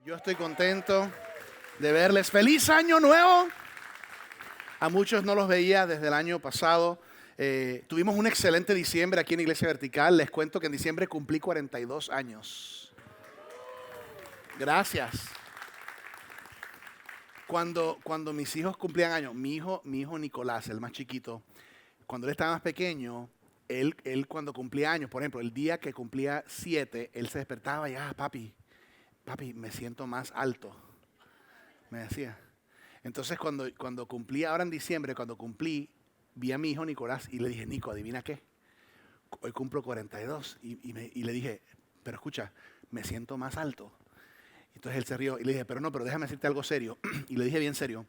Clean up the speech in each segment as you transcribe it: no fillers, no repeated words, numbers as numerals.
Yo estoy contento de verles. ¡Feliz Año Nuevo! A muchos no los veía desde el año pasado. Tuvimos un excelente diciembre aquí en Iglesia Vertical. Les cuento que en diciembre cumplí 42 años. Gracias. Cuando mis hijos cumplían años, mi hijo Nicolás, el más chiquito, cuando él estaba más pequeño, él cuando cumplía años, por ejemplo, el día que cumplía 7, él se despertaba y, papi, me siento más alto, me decía. Entonces cuando cumplí, ahora en diciembre, cuando cumplí, vi a mi hijo Nicolás y le dije, Nico, ¿adivina qué? Hoy cumplo 42 y le dije, pero escucha, me siento más alto. Entonces él se rió y le dije, pero déjame decirte algo serio. Y le dije bien serio,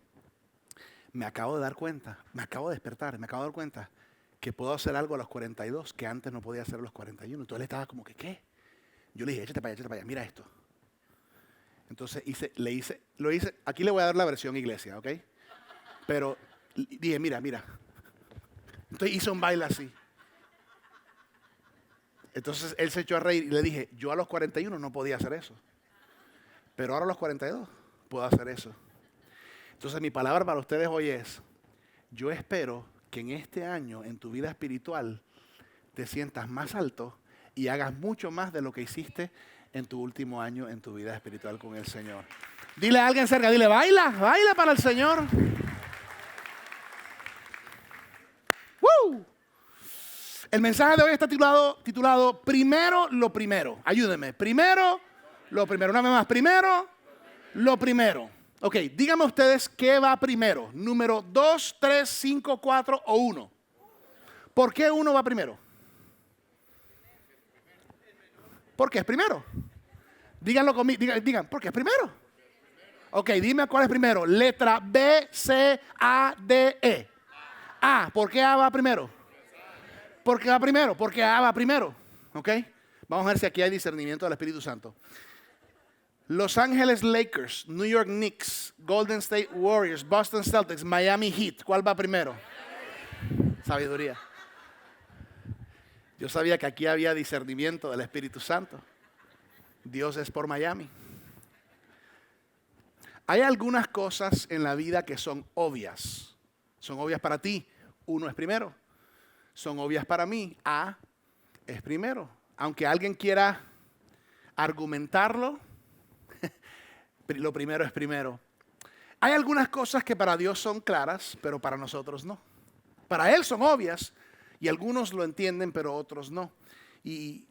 me acabo de dar cuenta, me acabo de despertar, me acabo de dar cuenta que puedo hacer algo a los 42 que antes no podía hacer a los 41. Entonces él estaba como que, ¿qué? Yo le dije, échate para allá, mira esto. Entonces lo hice, aquí le voy a dar la versión iglesia, ¿ok? Pero dije, mira. Entonces hice un baile así. Entonces él se echó a reír y le dije, yo a los 41 no podía hacer eso. Pero ahora a los 42 puedo hacer eso. Entonces mi palabra para ustedes hoy es, yo espero que en este año, en tu vida espiritual, te sientas más alto y hagas mucho más de lo que hiciste en tu último año en tu vida espiritual con el Señor. Dile a alguien cerca, dile, baila para el Señor. ¡Woo! El mensaje de hoy está titulado Primero lo primero. Ayúdenme. Primero lo primero. Una vez más. Primero lo primero. Ok, díganme ustedes qué va primero. Número 2, 3, 5, 4 o 1. ¿Por qué uno va primero? Porque es primero. Díganlo conmigo. Digan, ¿por qué es primero? Ok, dime cuál es primero. Letra B, C, A, D, E. A, ¿por qué A va primero? ¿Por qué va primero? Porque A va primero. Ok, vamos a ver si aquí hay discernimiento del Espíritu Santo. Los Ángeles Lakers, New York Knicks, Golden State Warriors, Boston Celtics, Miami Heat. ¿Cuál va primero? Sabiduría. Yo sabía que aquí había discernimiento del Espíritu Santo. Dios es por Miami. Hay algunas cosas en la vida que son obvias. Son obvias para ti. Uno es primero. Son obvias para mí. A es primero. Aunque alguien quiera argumentarlo, lo primero es primero. Hay algunas cosas que para Dios son claras, pero para nosotros no. Para Él son obvias y algunos lo entienden, pero otros no. Y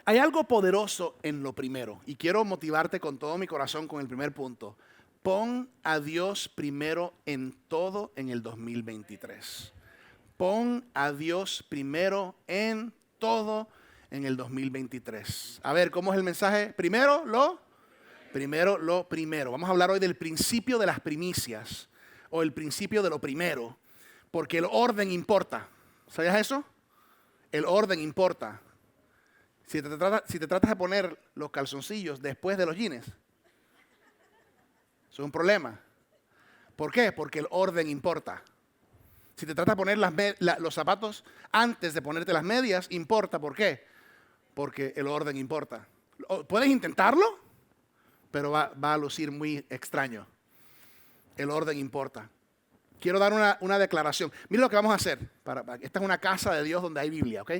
hay algo poderoso en lo primero. Y quiero motivarte con todo mi corazón con el primer punto. Pon a Dios primero en todo en el 2023. Pon a Dios primero en todo en el 2023. A ver, ¿cómo es el mensaje? Primero lo primero. Vamos a hablar hoy del principio de las primicias o el principio de lo primero, porque el orden importa. ¿Sabías eso? El orden importa. Si te tratas de poner los calzoncillos después de los jeans, eso es un problema. ¿Por qué? Porque el orden importa. Si te tratas de poner los zapatos antes de ponerte las medias, importa. ¿Por qué? Porque el orden importa. ¿Puedes intentarlo? Pero va a lucir muy extraño. El orden importa. Quiero dar una declaración. Mira lo que vamos a hacer. Esta es una casa de Dios donde hay Biblia, ¿ok?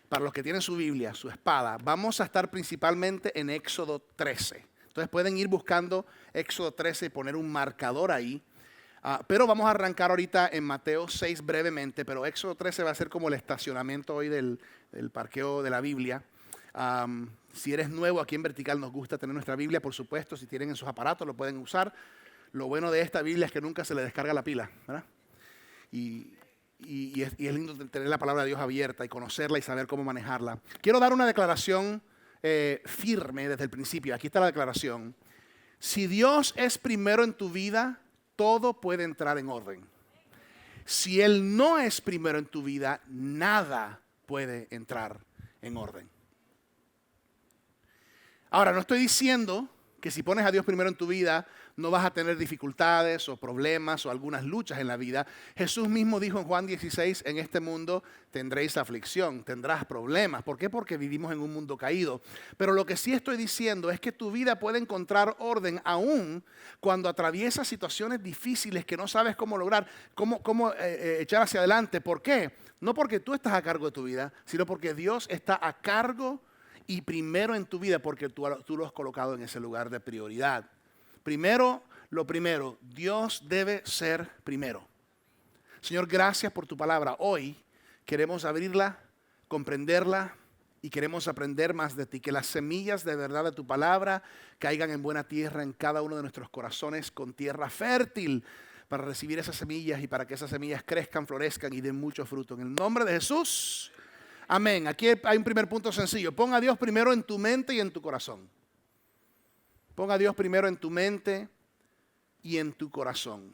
Para los que tienen su Biblia, su espada, vamos a estar principalmente en Éxodo 13. Entonces pueden ir buscando Éxodo 13 y poner un marcador ahí. Pero vamos a arrancar ahorita en Mateo 6 brevemente, pero Éxodo 13 va a ser como el estacionamiento hoy del parqueo de la Biblia. Si eres nuevo aquí en Vertical, nos gusta tener nuestra Biblia, por supuesto. Si tienen en sus aparatos, lo pueden usar. Lo bueno de esta Biblia es que nunca se le descarga la pila, ¿verdad? Y es lindo tener la palabra de Dios abierta y conocerla y saber cómo manejarla. Quiero dar una declaración firme desde el principio. Aquí está la declaración. Si Dios es primero en tu vida, todo puede entrar en orden. Si Él no es primero en tu vida, nada puede entrar en orden. Ahora, no estoy diciendo que si pones a Dios primero en tu vida, no vas a tener dificultades o problemas o algunas luchas en la vida. Jesús mismo dijo en Juan 16, en este mundo tendréis aflicción, tendrás problemas. ¿Por qué? Porque vivimos en un mundo caído. Pero lo que sí estoy diciendo es que tu vida puede encontrar orden aún cuando atraviesas situaciones difíciles que no sabes cómo lograr, cómo echar hacia adelante. ¿Por qué? No porque tú estás a cargo de tu vida, sino porque Dios está a cargo y primero en tu vida, porque tú lo has colocado en ese lugar de prioridad. Primero, lo primero, Dios debe ser primero. Señor, gracias por tu palabra. Hoy queremos abrirla, comprenderla y queremos aprender más de ti. Que las semillas de verdad de tu palabra caigan en buena tierra en cada uno de nuestros corazones con tierra fértil para recibir esas semillas y para que esas semillas crezcan, florezcan y den mucho fruto. En el nombre de Jesús. Amén. Aquí hay un primer punto sencillo. Pon a Dios primero en tu mente y en tu corazón. Pon a Dios primero en tu mente y en tu corazón.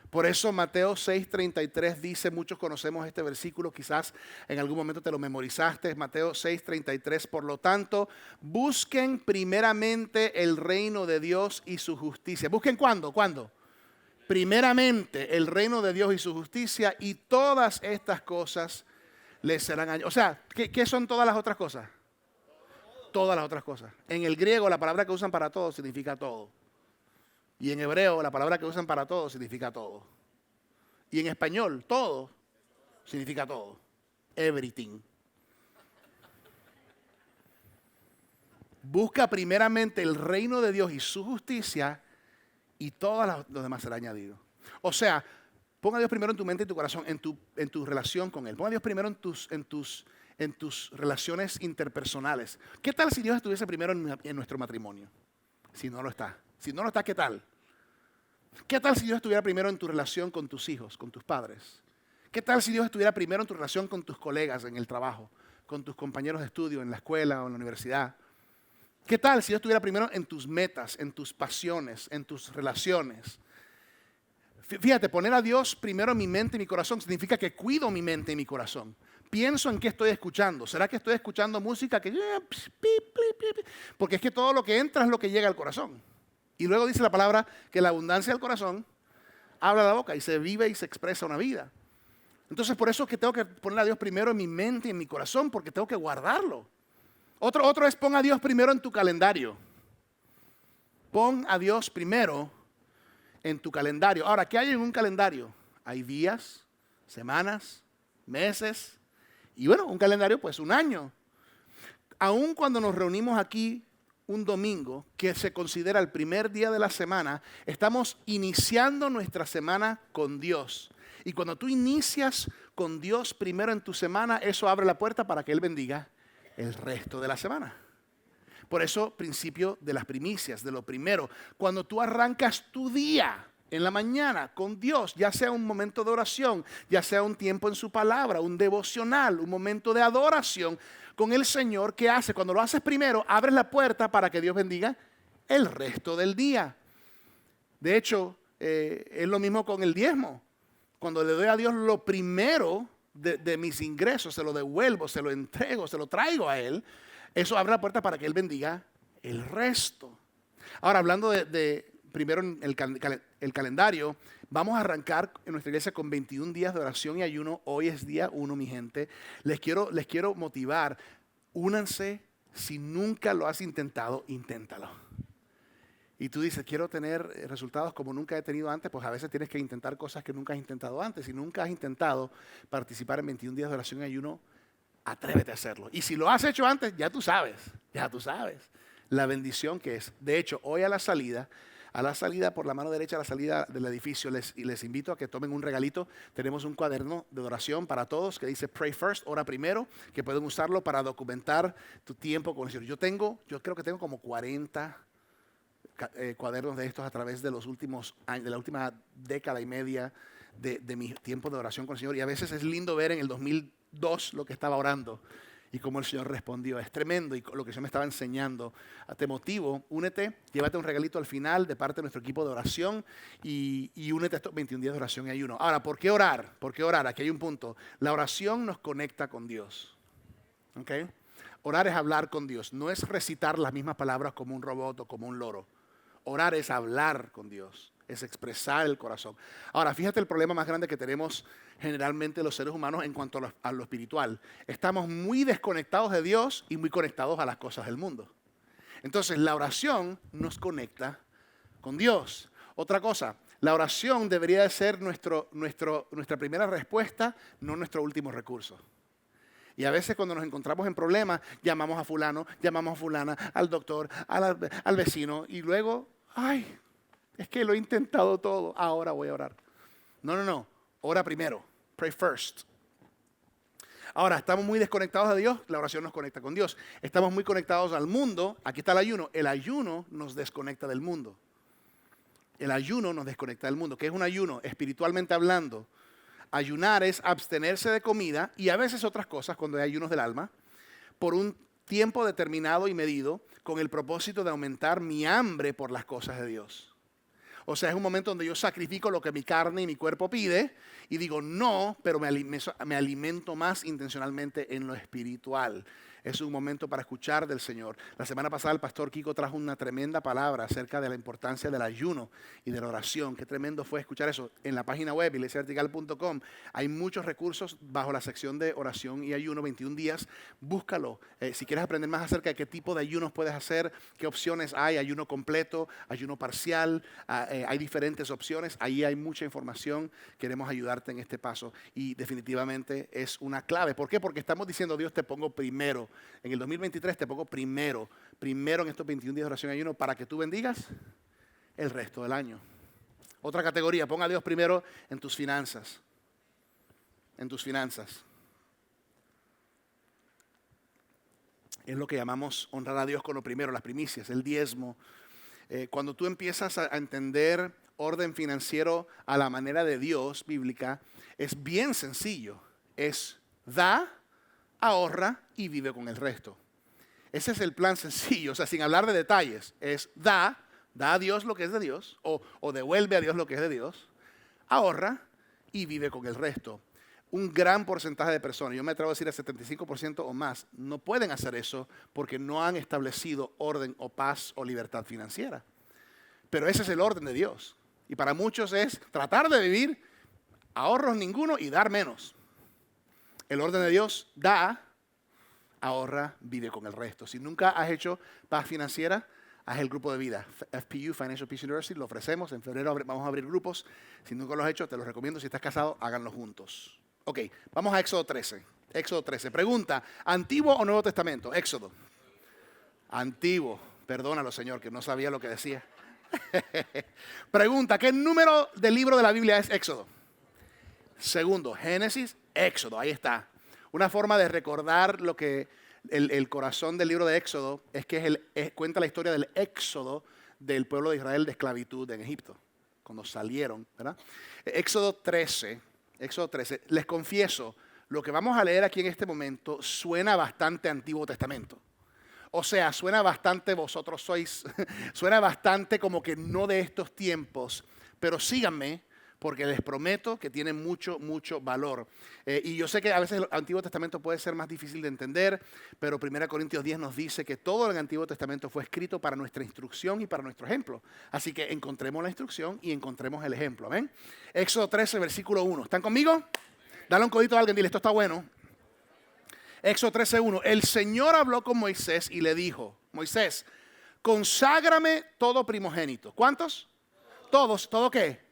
Por eso Mateo 6:33 dice, muchos conocemos este versículo, quizás en algún momento te lo memorizaste, Mateo 6:33, por lo tanto, busquen primeramente el reino de Dios y su justicia. ¿Busquen cuándo? ¿Cuándo? Primeramente el reino de Dios y su justicia, y todas estas cosas les serán añadidas. O sea, ¿qué son todas las otras cosas? Todas las otras cosas. En el griego la palabra que usan para todo significa todo. Y en hebreo la palabra que usan para todo significa todo. Y en español todo significa todo. Everything. Busca primeramente el reino de Dios y su justicia, y todas los demás serán añadidos. O sea, pon a Dios primero en tu mente y tu corazón, en tu relación con Él. Pon a Dios primero en tus relaciones interpersonales. ¿Qué tal si Dios estuviese primero en nuestro matrimonio? Si no lo está. Si no lo está, ¿qué tal? ¿Qué tal si Dios estuviera primero en tu relación con tus hijos, con tus padres? ¿Qué tal si Dios estuviera primero en tu relación con tus colegas en el trabajo, con tus compañeros de estudio en la escuela o en la universidad? ¿Qué tal si Dios estuviera primero en tus metas, en tus pasiones, en tus relaciones? Fíjate, poner a Dios primero en mi mente y mi corazón significa que cuido mi mente y mi corazón. Pienso en qué estoy escuchando. ¿Será que estoy escuchando música que... Porque es que todo lo que entra es lo que llega al corazón. Y luego dice la palabra que la abundancia del corazón habla la boca y se vive y se expresa una vida. Entonces por eso es que tengo que poner a Dios primero en mi mente y en mi corazón, porque tengo que guardarlo. Otro es pon a Dios primero en tu calendario. Pon a Dios primero en tu calendario. Ahora, ¿qué hay en un calendario? Hay días, semanas, meses y bueno, un calendario pues un año. Aun cuando nos reunimos aquí un domingo, que se considera el primer día de la semana, estamos iniciando nuestra semana con Dios. Y cuando tú inicias con Dios primero en tu semana, eso abre la puerta para que Él bendiga el resto de la semana. Por eso, principio de las primicias, de lo primero. Cuando tú arrancas tu día en la mañana con Dios, ya sea un momento de oración, ya sea un tiempo en su palabra, un devocional, un momento de adoración con el Señor, ¿qué hace? Cuando lo haces primero, abres la puerta para que Dios bendiga el resto del día. De hecho, es lo mismo con el diezmo. Cuando le doy a Dios lo primero de mis ingresos, se lo devuelvo, se lo entrego, se lo traigo a Él, eso abre la puerta para que Él bendiga el resto. Ahora, hablando de primero el calendario, vamos a arrancar en nuestra iglesia con 21 días de oración y ayuno. Hoy es día 1, mi gente. Les quiero motivar. Únanse. Si nunca lo has intentado, inténtalo. Y tú dices, quiero tener resultados como nunca he tenido antes, pues a veces tienes que intentar cosas que nunca has intentado antes. Si nunca has intentado participar en 21 días de oración y ayuno, atrévete a hacerlo. Y si lo has hecho antes, ya tú sabes la bendición que es. De hecho, hoy a la salida por la mano derecha, a la salida del edificio, les invito a que tomen un regalito. Tenemos un cuaderno de oración para todos que dice Pray First, ora primero, que pueden usarlo para documentar tu tiempo con el Señor. Yo creo que tengo como 40 cuadernos de estos a través de los últimos años, de la última década y media de mi tiempo de oración con el Señor. Y a veces es lindo ver en el 2002 lo que estaba orando y cómo el Señor respondió. Es tremendo y lo que el Señor me estaba enseñando. Te motivo, únete, llévate un regalito al final de parte de nuestro equipo de oración y únete a estos 21 días de oración y ayuno. Ahora, ¿por qué orar? ¿Por qué orar? Aquí hay un punto. La oración nos conecta con Dios. ¿Okay? Orar es hablar con Dios. No es recitar las mismas palabras como un robot o como un loro. Orar es hablar con Dios. Es expresar el corazón. Ahora, fíjate el problema más grande que tenemos generalmente los seres humanos en cuanto a lo espiritual. Estamos muy desconectados de Dios y muy conectados a las cosas del mundo. Entonces, la oración nos conecta con Dios. Otra cosa, la oración debería de ser nuestra primera respuesta, no nuestro último recurso. Y a veces cuando nos encontramos en problemas, llamamos a fulano, llamamos a fulana, al doctor, al vecino, y luego, ay, es que lo he intentado todo, ahora voy a orar. No, ora primero, pray first. Ahora, estamos muy desconectados de Dios, la oración nos conecta con Dios. Estamos muy conectados al mundo, aquí está el ayuno nos desconecta del mundo. El ayuno nos desconecta del mundo. ¿Qué es un ayuno? Espiritualmente hablando, ayunar es abstenerse de comida y a veces otras cosas cuando hay ayunos del alma por un tiempo determinado y medido con el propósito de aumentar mi hambre por las cosas de Dios. O sea, es un momento donde yo sacrifico lo que mi carne y mi cuerpo pide y digo no, pero me alimento más intencionalmente en lo espiritual. Es un momento para escuchar del Señor. La semana pasada el pastor Kiko trajo una tremenda palabra acerca de la importancia del ayuno y de la oración. Qué tremendo fue escuchar eso. En la página web, iglesiavertical.com, hay muchos recursos bajo la sección de oración y ayuno, 21 días. Búscalo. Si quieres aprender más acerca de qué tipo de ayunos puedes hacer, qué opciones hay, ayuno completo, ayuno parcial, hay diferentes opciones. Ahí hay mucha información. Queremos ayudarte en este paso y definitivamente es una clave. ¿Por qué? Porque estamos diciendo, Dios, te pongo primero. En el 2023 te pongo primero en estos 21 días de oración y ayuno para que tú bendigas el resto del año. Otra categoría, ponga a Dios primero en tus finanzas. En tus finanzas. Es lo que llamamos honrar a Dios con lo primero, las primicias, el diezmo. Cuando tú empiezas a entender orden financiero a la manera de Dios bíblica, es bien sencillo. Es da, ahorra y vive con el resto. Ese es el plan sencillo, o sea, sin hablar de detalles. Es da a Dios lo que es de Dios, o devuelve a Dios lo que es de Dios, ahorra y vive con el resto. Un gran porcentaje de personas, yo me atrevo a decir el 75% o más, no pueden hacer eso porque no han establecido orden o paz o libertad financiera. Pero ese es el orden de Dios. Y para muchos es tratar de vivir ahorros ninguno y dar menos. El orden de Dios da, ahorra, vive con el resto. Si nunca has hecho paz financiera, haz el grupo de vida. FPU, Financial Peace University, lo ofrecemos. En febrero vamos a abrir grupos. Si nunca lo has hecho, te lo recomiendo. Si estás casado, háganlo juntos. Ok, vamos a Éxodo 13. Éxodo 13. Pregunta, ¿Antiguo o Nuevo Testamento? Éxodo. Antiguo. Perdónalo, Señor, que no sabía lo que decía. Pregunta, ¿qué número del libro de la Biblia es Éxodo? Segundo, Génesis, Éxodo, ahí está. Una forma de recordar lo que el corazón del libro de Éxodo es que cuenta la historia del éxodo del pueblo de Israel de esclavitud en Egipto, cuando salieron, ¿verdad? Éxodo 13, les confieso, lo que vamos a leer aquí en este momento suena bastante Antiguo Testamento. O sea, suena bastante vosotros sois, suena bastante como que no de estos tiempos, pero síganme, porque les prometo que tiene mucho valor. Y yo sé que a veces el Antiguo Testamento puede ser más difícil de entender, pero 1 Corintios 10 nos dice que todo el Antiguo Testamento fue escrito para nuestra instrucción y para nuestro ejemplo. Así que encontremos la instrucción y encontremos el ejemplo. ¿Amén? Éxodo 13, versículo 1. ¿Están conmigo? Dale un codito a alguien, dile, esto está bueno. Éxodo 13, 1. El Señor habló con Moisés y le dijo, Moisés, conságrame todo primogénito. ¿Cuántos? Todos. ¿Todo qué?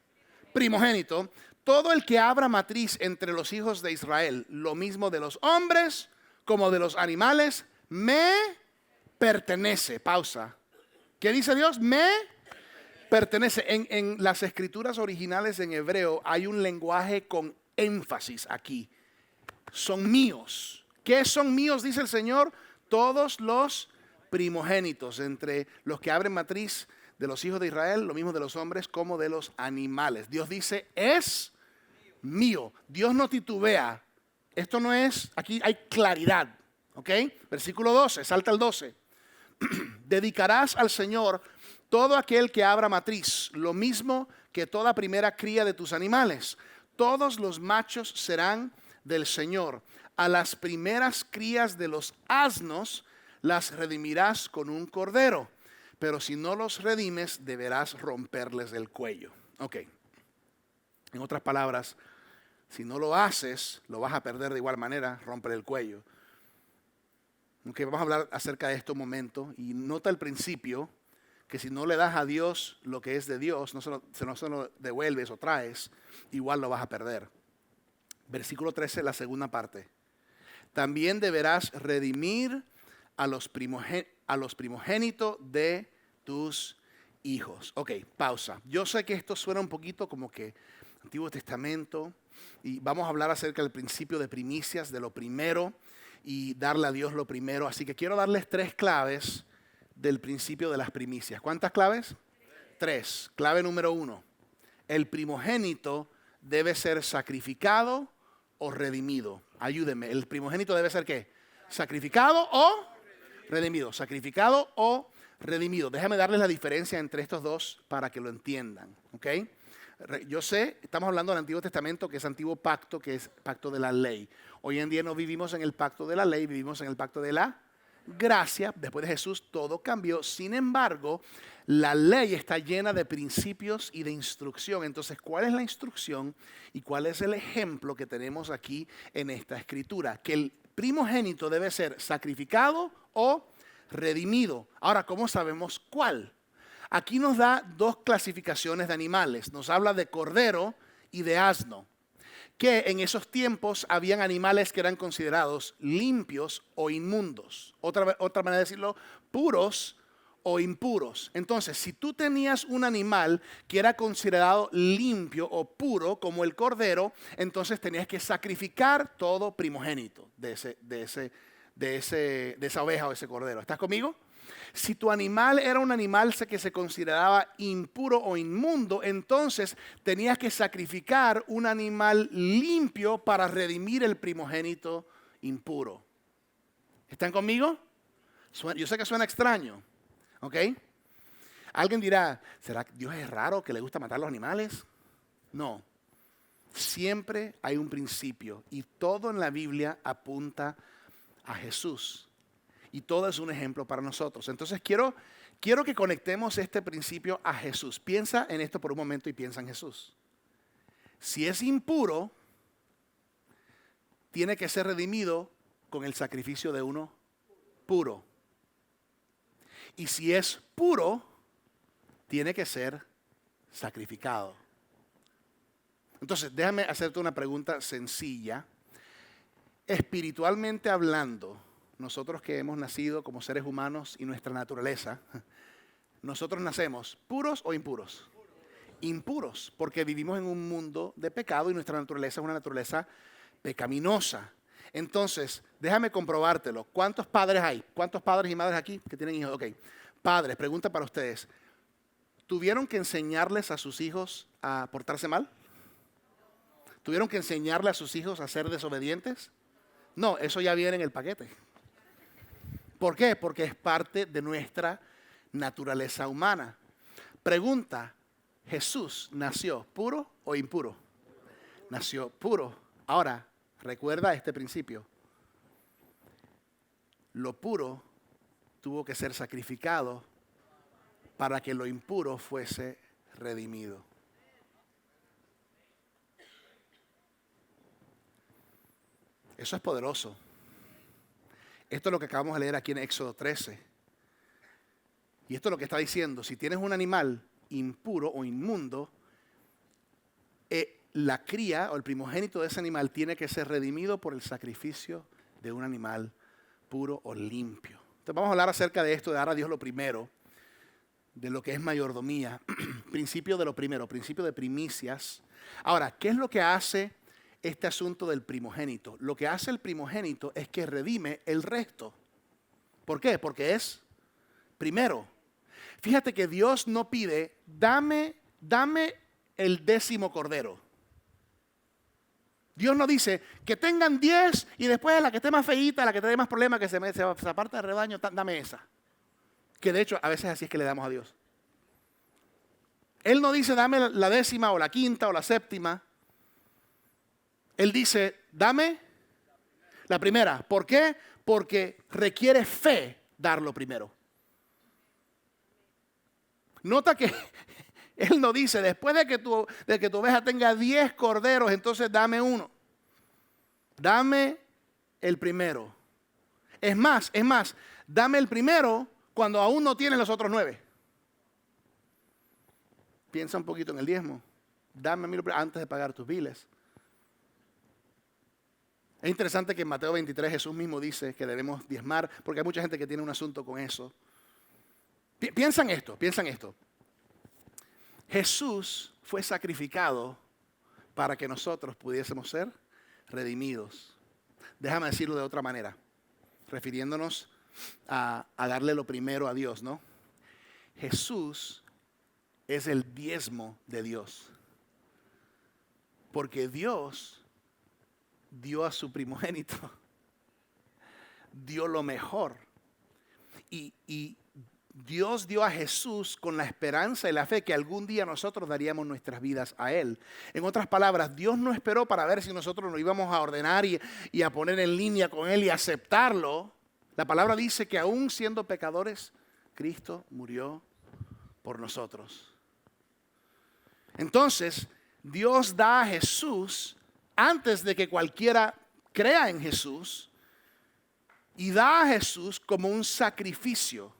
Primogénito, todo el que abra matriz entre los hijos de Israel, lo mismo de los hombres como de los animales, me pertenece. Pausa. ¿Qué dice Dios? Me pertenece. En las escrituras originales en hebreo hay un lenguaje con énfasis aquí. Son míos. ¿Qué son míos? Dice el Señor. Todos los primogénitos entre los que abren matriz de los hijos de Israel, lo mismo de los hombres como de los animales. Dios dice, es mío. Dios no titubea. Esto no es, aquí hay claridad. ¿Ok? Versículo 12, salta el 12. Dedicarás al Señor todo aquel que abra matriz, lo mismo que toda primera cría de tus animales. Todos los machos serán del Señor. a las primeras crías de los asnos las redimirás con un cordero, pero si no los redimes, deberás romperles el cuello. Ok. En otras palabras, si no lo haces, lo vas a perder de igual manera, romper el cuello. Ok, vamos a hablar acerca de esto un momento. Y nota el principio, que si no le das a Dios lo que es de Dios, no se lo devuelves o traes, igual lo vas a perder. Versículo 13, la segunda parte. También deberás redimir a los primogénitos de tus hijos. Ok, pausa. Yo sé que esto suena un poquito como que Antiguo Testamento, y vamos a hablar acerca del principio de primicias, de lo primero, y darle a Dios lo primero. Así que quiero darles 3 claves del principio de las primicias. ¿Cuántas claves? 3. Clave número 1. El primogénito debe ser sacrificado o redimido. Ayúdenme. ¿El primogénito debe ser qué? ¿Sacrificado o redimido? Sacrificado o redimido. Déjame darles la diferencia entre estos dos para que lo entiendan. ¿Ok? Yo sé, estamos hablando del Antiguo Testamento, que es Antiguo Pacto, que es Pacto de la Ley. Hoy en día no vivimos en el Pacto de la Ley, vivimos en el Pacto de la Gracia. Después de Jesús todo cambió. Sin embargo, la ley está llena de principios y de instrucción. Entonces, ¿cuál es la instrucción y cuál es el ejemplo que tenemos aquí en esta escritura? Que el primogénito debe ser sacrificado o redimido. Ahora, ¿cómo sabemos cuál? Aquí nos da 2 clasificaciones de animales. Nos habla de cordero y de asno. Que en esos tiempos habían animales que eran considerados limpios o inmundos. Otra manera de decirlo, puros o impuros. Entonces, si tú tenías un animal que era considerado limpio o puro, como el cordero, entonces tenías que sacrificar todo primogénito de esa oveja o ese cordero. ¿Estás conmigo? Si tu animal era un animal que se consideraba impuro o inmundo, entonces tenías que sacrificar un animal limpio para redimir el primogénito impuro. ¿Están conmigo? Yo sé que suena extraño, ¿ok? Alguien dirá, ¿será que Dios es raro que le gusta matar los animales? No. Siempre hay un principio y todo en la Biblia apunta a Jesús. Y todo es un ejemplo para nosotros. Entonces quiero que conectemos este principio a Jesús. Piensa en esto por un momento y piensa en Jesús. Si es impuro, tiene que ser redimido con el sacrificio de uno puro. Y si es puro, tiene que ser sacrificado. Entonces, déjame hacerte una pregunta sencilla. Espiritualmente hablando, nosotros que hemos nacido como seres humanos y nuestra naturaleza, nosotros nacemos puros o impuros. Impuros, porque vivimos en un mundo de pecado y nuestra naturaleza es una naturaleza pecaminosa. Entonces, déjame comprobártelo. ¿Cuántos padres hay? ¿Cuántos padres y madres aquí que tienen hijos? Ok. Padres, pregunta para ustedes. ¿Tuvieron que enseñarles a sus hijos a portarse mal? ¿Tuvieron que enseñarle a sus hijos a ser desobedientes? No, eso ya viene en el paquete. ¿Por qué? Porque es parte de nuestra naturaleza humana. Pregunta, ¿Jesús nació puro o impuro? Nació puro. Ahora, recuerda este principio. Lo puro tuvo que ser sacrificado para que lo impuro fuese redimido. Eso es poderoso. Esto es lo que acabamos de leer aquí en Éxodo 13. Y esto es lo que está diciendo. Si tienes un animal impuro o inmundo, la cría o el primogénito de ese animal tiene que ser redimido por el sacrificio de un animal puro o limpio. Entonces vamos a hablar acerca de esto, de dar a Dios lo primero, de lo que es mayordomía. Principio de lo primero, principio de primicias. Ahora, ¿qué es lo que hace este asunto del primogénito? Lo que hace el primogénito es que redime el resto. ¿Por qué? Porque es primero. Fíjate que Dios no pide, dame el 10º cordero. Dios no dice que tengan 10 y después la que esté más feíta, la que tenga más problemas, que se aparta del rebaño, dame esa. Que de hecho a veces así es que le damos a Dios. Él no dice dame la 10ª o la 5ª o la 7ª. Él dice, dame La primera, ¿por qué? Porque requiere fe darlo primero. Nota que Él no dice, después de que tu oveja tenga 10 corderos, entonces dame uno. Dame el primero. Es más, dame el primero cuando aún no tienes los otros 9. Piensa un poquito en el diezmo. Dame a mí antes de pagar tus biles. Es interesante que en Mateo 23 Jesús mismo dice que debemos diezmar, porque hay mucha gente que tiene un asunto con eso. Piensa en esto. Jesús fue sacrificado para que nosotros pudiésemos ser redimidos. Déjame decirlo de otra manera, refiriéndonos a darle lo primero a Dios, ¿no? Jesús es el diezmo de Dios. Porque Dios dio a su primogénito, dio lo mejor. Y Dios dio a Jesús con la esperanza y la fe que algún día nosotros daríamos nuestras vidas a Él. En otras palabras, Dios no esperó para ver si nosotros nos íbamos a ordenar y a poner en línea con Él y aceptarlo. La palabra dice que aún siendo pecadores, Cristo murió por nosotros. Entonces, Dios da a Jesús antes de que cualquiera crea en Jesús y da a Jesús como un sacrificio.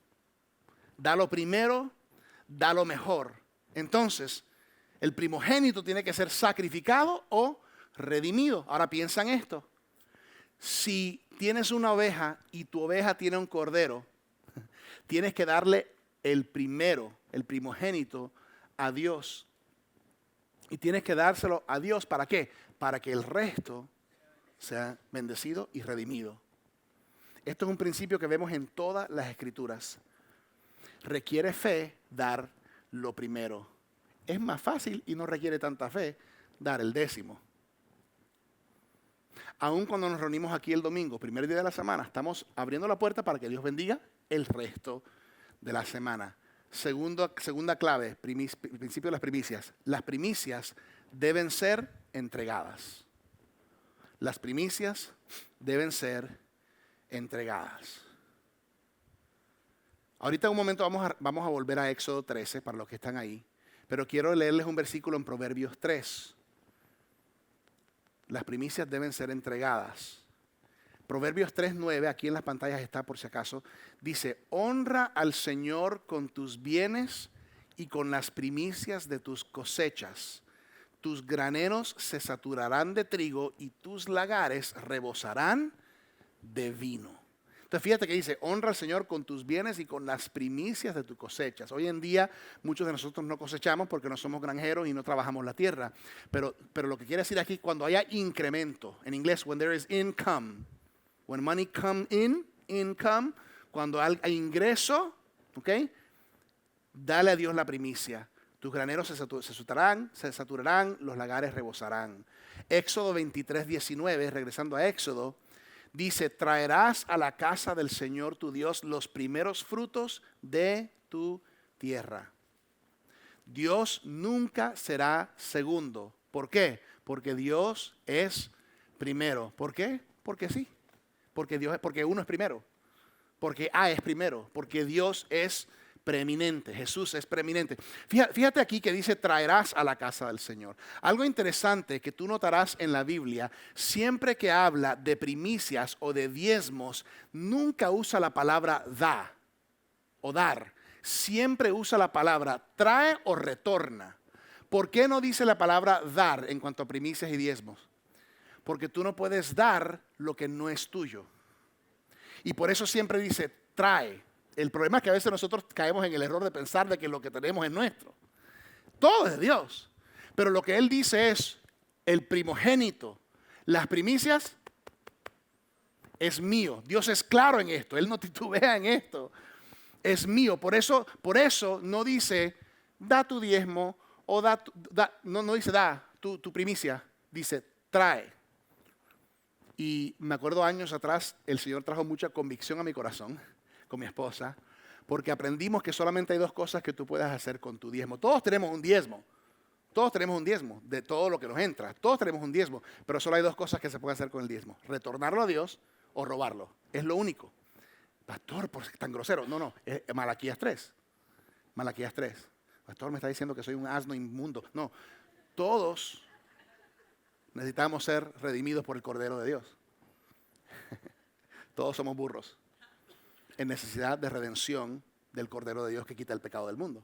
Da lo primero, da lo mejor. Entonces, el primogénito tiene que ser sacrificado o redimido. Ahora piensa en esto. Si tienes una oveja y tu oveja tiene un cordero, tienes que darle el primogénito a Dios. Y tienes que dárselo a Dios, ¿para qué? Para que el resto sea bendecido y redimido. Esto es un principio que vemos en todas las Escrituras. Requiere fe dar lo primero. Es más fácil y no requiere tanta fe dar el décimo. Aún cuando nos reunimos aquí el domingo, primer día de la semana, estamos abriendo la puerta para que Dios bendiga el resto de la semana. Segunda clave, principio de las primicias. Las primicias deben ser entregadas. Las primicias deben ser entregadas. Ahorita en un momento vamos a volver a Éxodo 13 para los que están ahí, pero quiero leerles un versículo en Proverbios 3. Las primicias deben ser entregadas. Proverbios 3:9, aquí en las pantallas está por si acaso, dice, honra al Señor con tus bienes y con las primicias de tus cosechas. Tus graneros se saturarán de trigo y tus lagares rebosarán de vino. Entonces fíjate que dice, honra al Señor con tus bienes y con las primicias de tus cosechas. Hoy en día muchos de nosotros no cosechamos porque no somos granjeros y no trabajamos la tierra. Pero lo que quiere decir aquí, cuando haya incremento, en inglés, when there is income, when money come in, income, cuando hay ingreso, ¿ok? Dale a Dios la primicia. Tus graneros se saturarán, los lagares rebosarán. Éxodo 23:19, regresando a Éxodo, dice, traerás a la casa del Señor tu Dios los primeros frutos de tu tierra. Dios nunca será segundo. ¿Por qué? Porque Dios es primero. ¿Por qué? Porque sí. Porque uno es primero. Porque A es primero. Porque Dios es preeminente. Jesús es preeminente. Fíjate aquí que dice traerás a la casa del Señor. Algo interesante que tú notarás en la Biblia, siempre que habla de primicias o de diezmos, nunca usa la palabra da o dar. Siempre usa la palabra trae o retorna. ¿Por qué no dice la palabra dar en cuanto a primicias y diezmos? Porque tú no puedes dar lo que no es tuyo. Y por eso siempre dice trae. El problema es que a veces nosotros caemos en el error de pensar de que lo que tenemos es nuestro. Todo es de Dios. Pero lo que Él dice es el primogénito. Las primicias es mío. Dios es claro en esto. Él no titubea en esto. Es mío. Por eso no dice da tu diezmo o no dice da tu primicia. Dice trae. Y me acuerdo años atrás, el Señor trajo mucha convicción a mi corazón con mi esposa, porque aprendimos que solamente hay dos cosas que tú puedes hacer con tu diezmo. Todos tenemos un diezmo, Todos tenemos un diezmo de todo lo que nos entra. Todos tenemos un diezmo, pero solo hay dos cosas que se pueden hacer con el diezmo. Retornarlo a Dios o robarlo. Es lo único. Pastor, ¿por qué tan grosero? No, es Malaquías 3. Malaquías 3. Pastor, me está diciendo que soy un asno inmundo. No, todos necesitamos ser redimidos por el Cordero de Dios. Todos somos burros en necesidad de redención del Cordero de Dios que quita el pecado del mundo.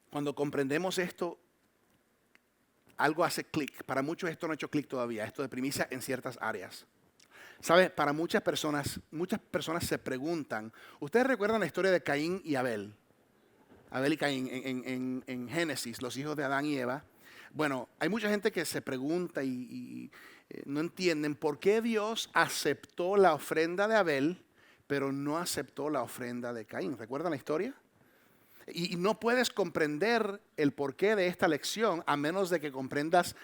Cuando comprendemos esto, algo hace clic. Para muchos esto no ha hecho clic todavía, esto de primicia en ciertas áreas. ¿Sabe? Para muchas personas se preguntan, ¿ustedes recuerdan la historia de Caín y Abel? Abel y Caín en Génesis, los hijos de Adán y Eva. Bueno, hay mucha gente que se pregunta y no entienden por qué Dios aceptó la ofrenda de Abel, pero no aceptó la ofrenda de Caín. ¿Recuerdan la historia? Y no puedes comprender el porqué de esta lección a menos de que comprendas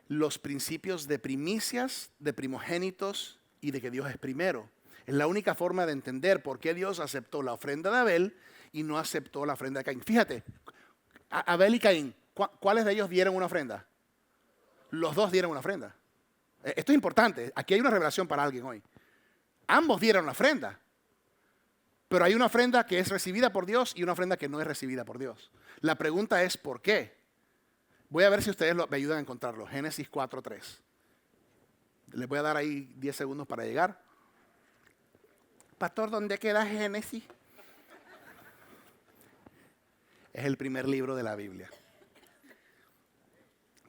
los principios de primicias, de primogénitos y de que Dios es primero. Es la única forma de entender por qué Dios aceptó la ofrenda de Abel y no aceptó la ofrenda de Caín. Fíjate, Abel y Caín, ¿cuáles de ellos dieron una ofrenda? Los dos dieron una ofrenda. Esto es importante. Aquí hay una revelación para alguien hoy. Ambos dieron la ofrenda. Pero hay una ofrenda que es recibida por Dios y una ofrenda que no es recibida por Dios. La pregunta es ¿por qué? Voy a ver si ustedes me ayudan a encontrarlo. Génesis 4:3. Les voy a dar ahí 10 segundos para llegar. Pastor, ¿dónde queda Génesis? Es el primer libro de la Biblia.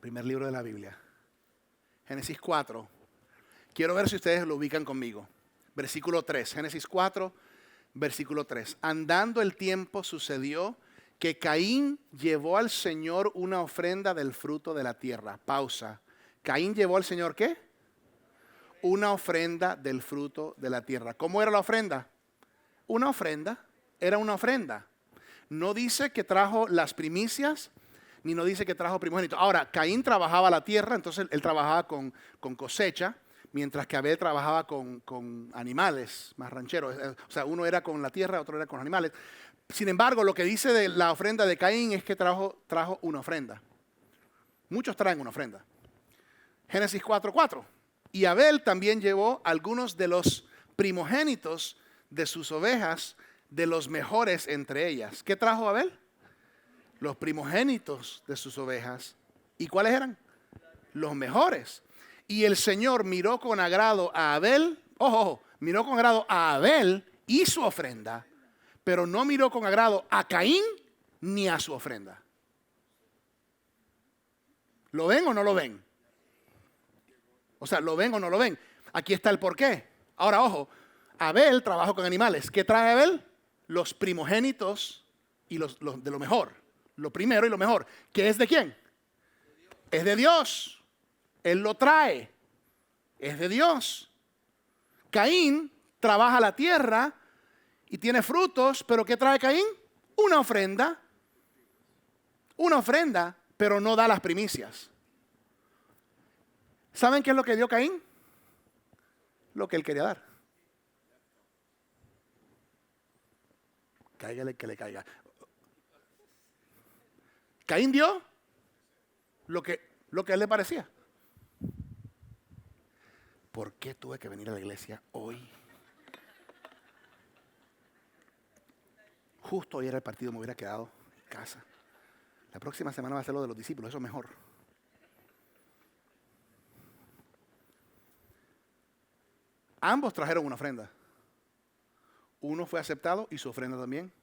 Primer libro de la Biblia. Génesis 4. Quiero ver si ustedes lo ubican conmigo. Versículo 3. Génesis 4. Versículo 3. Andando el tiempo sucedió que Caín llevó al Señor una ofrenda del fruto de la tierra. Pausa. Caín llevó al Señor ¿qué? Una ofrenda del fruto de la tierra. ¿Cómo era la ofrenda? Una ofrenda. Era una ofrenda. No dice que trajo las primicias, ni no dice que trajo primogénito. Ahora, Caín trabajaba la tierra, entonces él trabajaba con cosecha. Mientras que Abel trabajaba con animales, más rancheros. O sea, uno era con la tierra, otro era con animales. Sin embargo, lo que dice de la ofrenda de Caín es que trajo una ofrenda. Muchos traen una ofrenda. Génesis 4:4. Y Abel también llevó algunos de los primogénitos de sus ovejas, de los mejores entre ellas. ¿Qué trajo Abel? Los primogénitos de sus ovejas. ¿Y cuáles eran? Los mejores. Y el Señor miró con agrado a Abel, miró con agrado a Abel y su ofrenda, pero no miró con agrado a Caín ni a su ofrenda. ¿Lo ven o no lo ven? O sea, ¿lo ven o no lo ven? Aquí está el porqué. Ahora, ojo, Abel trabajó con animales. ¿Qué trae Abel? Los primogénitos y los de lo mejor. Lo primero y lo mejor. ¿Qué es de quién? Es de Dios. Él lo trae. Es de Dios. Caín trabaja la tierra y tiene frutos, pero ¿qué trae Caín? Una ofrenda. Una ofrenda, pero no da las primicias. ¿Saben qué es lo que dio Caín? Lo que él quería dar. Cáigale que le caiga. Caín dio lo que a él le parecía. ¿Por qué tuve que venir a la iglesia hoy? Justo hoy era el partido, me hubiera quedado en casa. La próxima semana va a ser lo de los discípulos, eso es mejor. Ambos trajeron una ofrenda. Uno fue aceptado y su ofrenda también.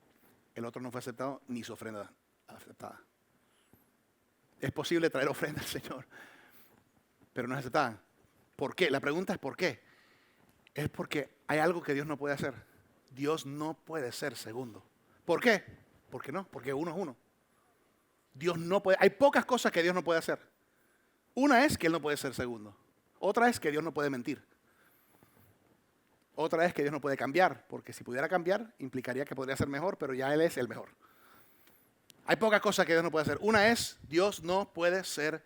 El otro no fue aceptado ni su ofrenda aceptada. Es posible traer ofrenda al Señor, pero no es aceptada. ¿Por qué? La pregunta es ¿por qué? Es porque hay algo que Dios no puede hacer. Dios no puede ser segundo. ¿Por qué? Porque no, porque uno es uno. Dios no puede, hay pocas cosas que Dios no puede hacer. Una es que Él no puede ser segundo. Otra es que Dios no puede mentir. Otra es que Dios no puede cambiar, porque si pudiera cambiar implicaría que podría ser mejor, pero ya Él es el mejor. Hay pocas cosas que Dios no puede hacer. Una es, Dios no puede ser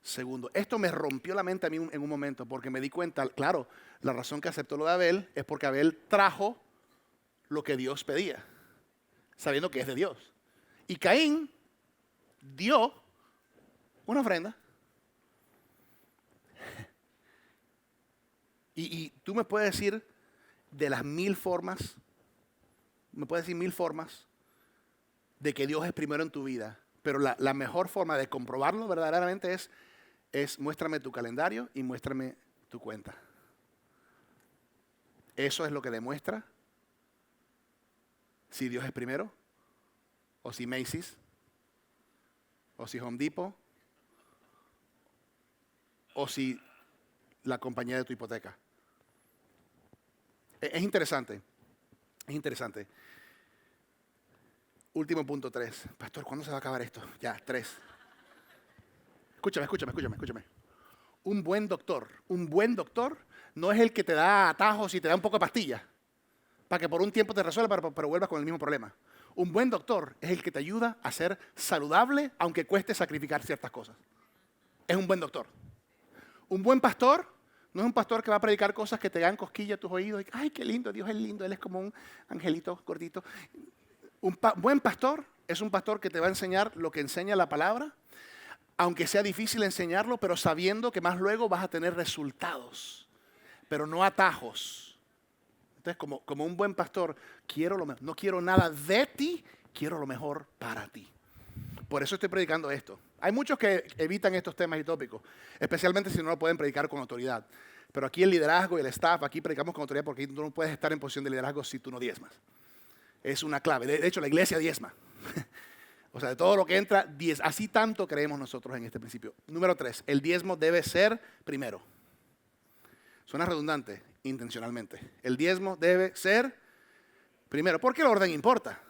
segundo. Esto me rompió la mente a mí en un momento, porque me di cuenta, claro, la razón que aceptó lo de Abel es porque Abel trajo lo que Dios pedía, sabiendo que es de Dios. Y Caín dio una ofrenda. Y tú me puedes decir de las 1000 formas, me puedes decir 1000 formas de que Dios es primero en tu vida. Pero la mejor forma de comprobarlo verdaderamente es muéstrame tu calendario y muéstrame tu cuenta. Eso es lo que demuestra si Dios es primero, o si Macy's, o si Home Depot, o si la compañía de tu hipoteca. Es interesante, es interesante. Último punto 3. Pastor, ¿cuándo se va a acabar esto? Ya, 3. Escúchame. Un buen doctor no es el que te da atajos y te da un poco de pastillas para que por un tiempo te resuelva, pero vuelvas con el mismo problema. Un buen doctor es el que te ayuda a ser saludable, aunque cueste sacrificar ciertas cosas. Es un buen doctor. Un buen pastor no es un pastor que va a predicar cosas que te dan cosquillas a tus oídos. Ay, qué lindo, Dios es lindo, Él es como un angelito gordito. Un buen pastor es un pastor que te va a enseñar lo que enseña la palabra, aunque sea difícil enseñarlo, pero sabiendo que más luego vas a tener resultados, pero no atajos. Entonces, como un buen pastor, no quiero nada de ti, quiero lo mejor para ti. Por eso estoy predicando esto. Hay muchos que evitan estos temas y tópicos, especialmente si no lo pueden predicar con autoridad. Pero aquí el liderazgo y el staff, aquí predicamos con autoridad porque tú no puedes estar en posición de liderazgo si tú no diezmas. Es una clave. De hecho, la iglesia diezma. O sea, de todo lo que entra, así tanto creemos nosotros en este principio. Número 3, el diezmo debe ser primero. Suena redundante, intencionalmente. El diezmo debe ser primero. ¿Por qué el orden importa?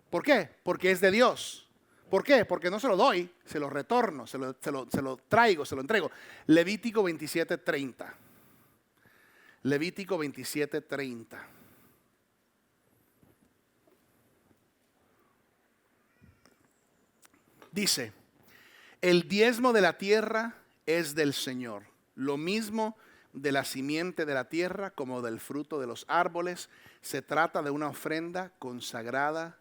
¿Por qué? Porque es de Dios. ¿Por qué? Porque no se lo doy, se lo retorno, se lo traigo, se lo entrego. Levítico 27:30. Levítico 27:30. Dice, el diezmo de la tierra es del Señor, lo mismo de la simiente de la tierra como del fruto de los árboles. Se trata de una ofrenda consagrada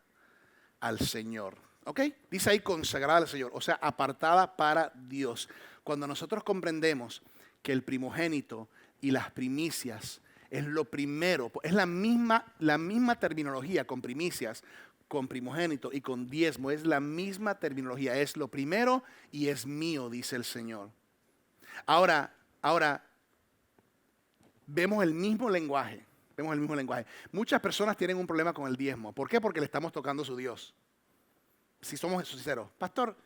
al Señor. ¿Ok? Dice ahí consagrada al Señor, o sea, apartada para Dios. Cuando nosotros comprendemos que el primogénito y las primicias es lo primero, es la misma terminología con primicias, con primogénito y con diezmo, es la misma terminología, es lo primero y es mío, dice el Señor. Ahora, vemos el mismo lenguaje. Muchas personas tienen un problema con el diezmo. ¿Por qué? Porque le estamos tocando a su Dios. Si somos sinceros. Pastor,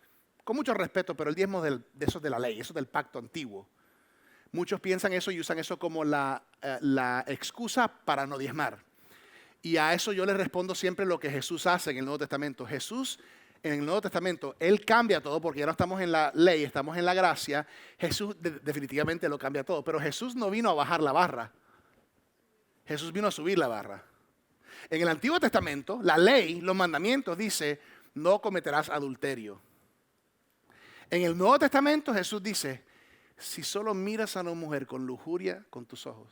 con mucho respeto, pero el diezmo de eso es de la ley, eso es del pacto antiguo. Muchos piensan eso y usan eso como la excusa para no diezmar. Y a eso yo les respondo siempre lo que Jesús hace en el Nuevo Testamento. Jesús, en el Nuevo Testamento, Él cambia todo porque ya no estamos en la ley, estamos en la gracia. Jesús definitivamente lo cambia todo, pero Jesús no vino a bajar la barra. Jesús vino a subir la barra. En el Antiguo Testamento, la ley, los mandamientos dice, no cometerás adulterio. En el Nuevo Testamento Jesús dice, si solo miras a una mujer con lujuria con tus ojos,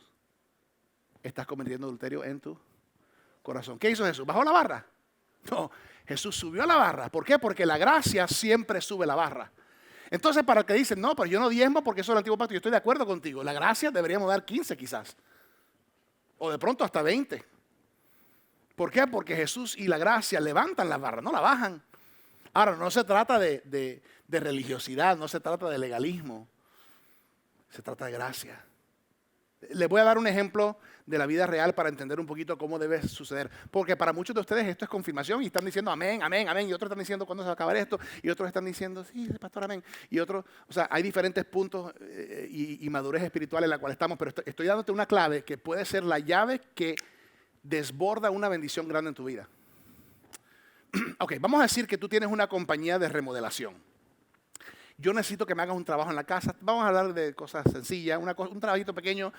estás cometiendo adulterio en tu corazón. ¿Qué hizo Jesús? ¿Bajó la barra? No, Jesús subió la barra. ¿Por qué? Porque la gracia siempre sube la barra. Entonces, para el que dicen, no, pero yo no diezmo porque eso es el Antiguo Pacto, yo estoy de acuerdo contigo. La gracia deberíamos dar 15 quizás. O de pronto hasta 20. ¿Por qué? Porque Jesús y la gracia levantan la barra, no la bajan. Ahora, no se trata de religiosidad, no se trata de legalismo. Se trata de gracia. Les voy a dar un ejemplo de la vida real para entender un poquito cómo debe suceder. Porque para muchos de ustedes esto es confirmación y están diciendo amén, amén, amén. Y otros están diciendo cuándo se va a acabar esto. Y otros están diciendo, sí, pastor, amén. Y otros, o sea, hay diferentes puntos y madurez espiritual en la cual estamos. Pero estoy dándote una clave que puede ser la llave que desborda una bendición grande en tu vida. Ok, vamos a decir que tú tienes una compañía de remodelación. Yo necesito que me hagas un trabajo en la casa. Vamos a hablar de cosas sencillas, un trabajito pequeño.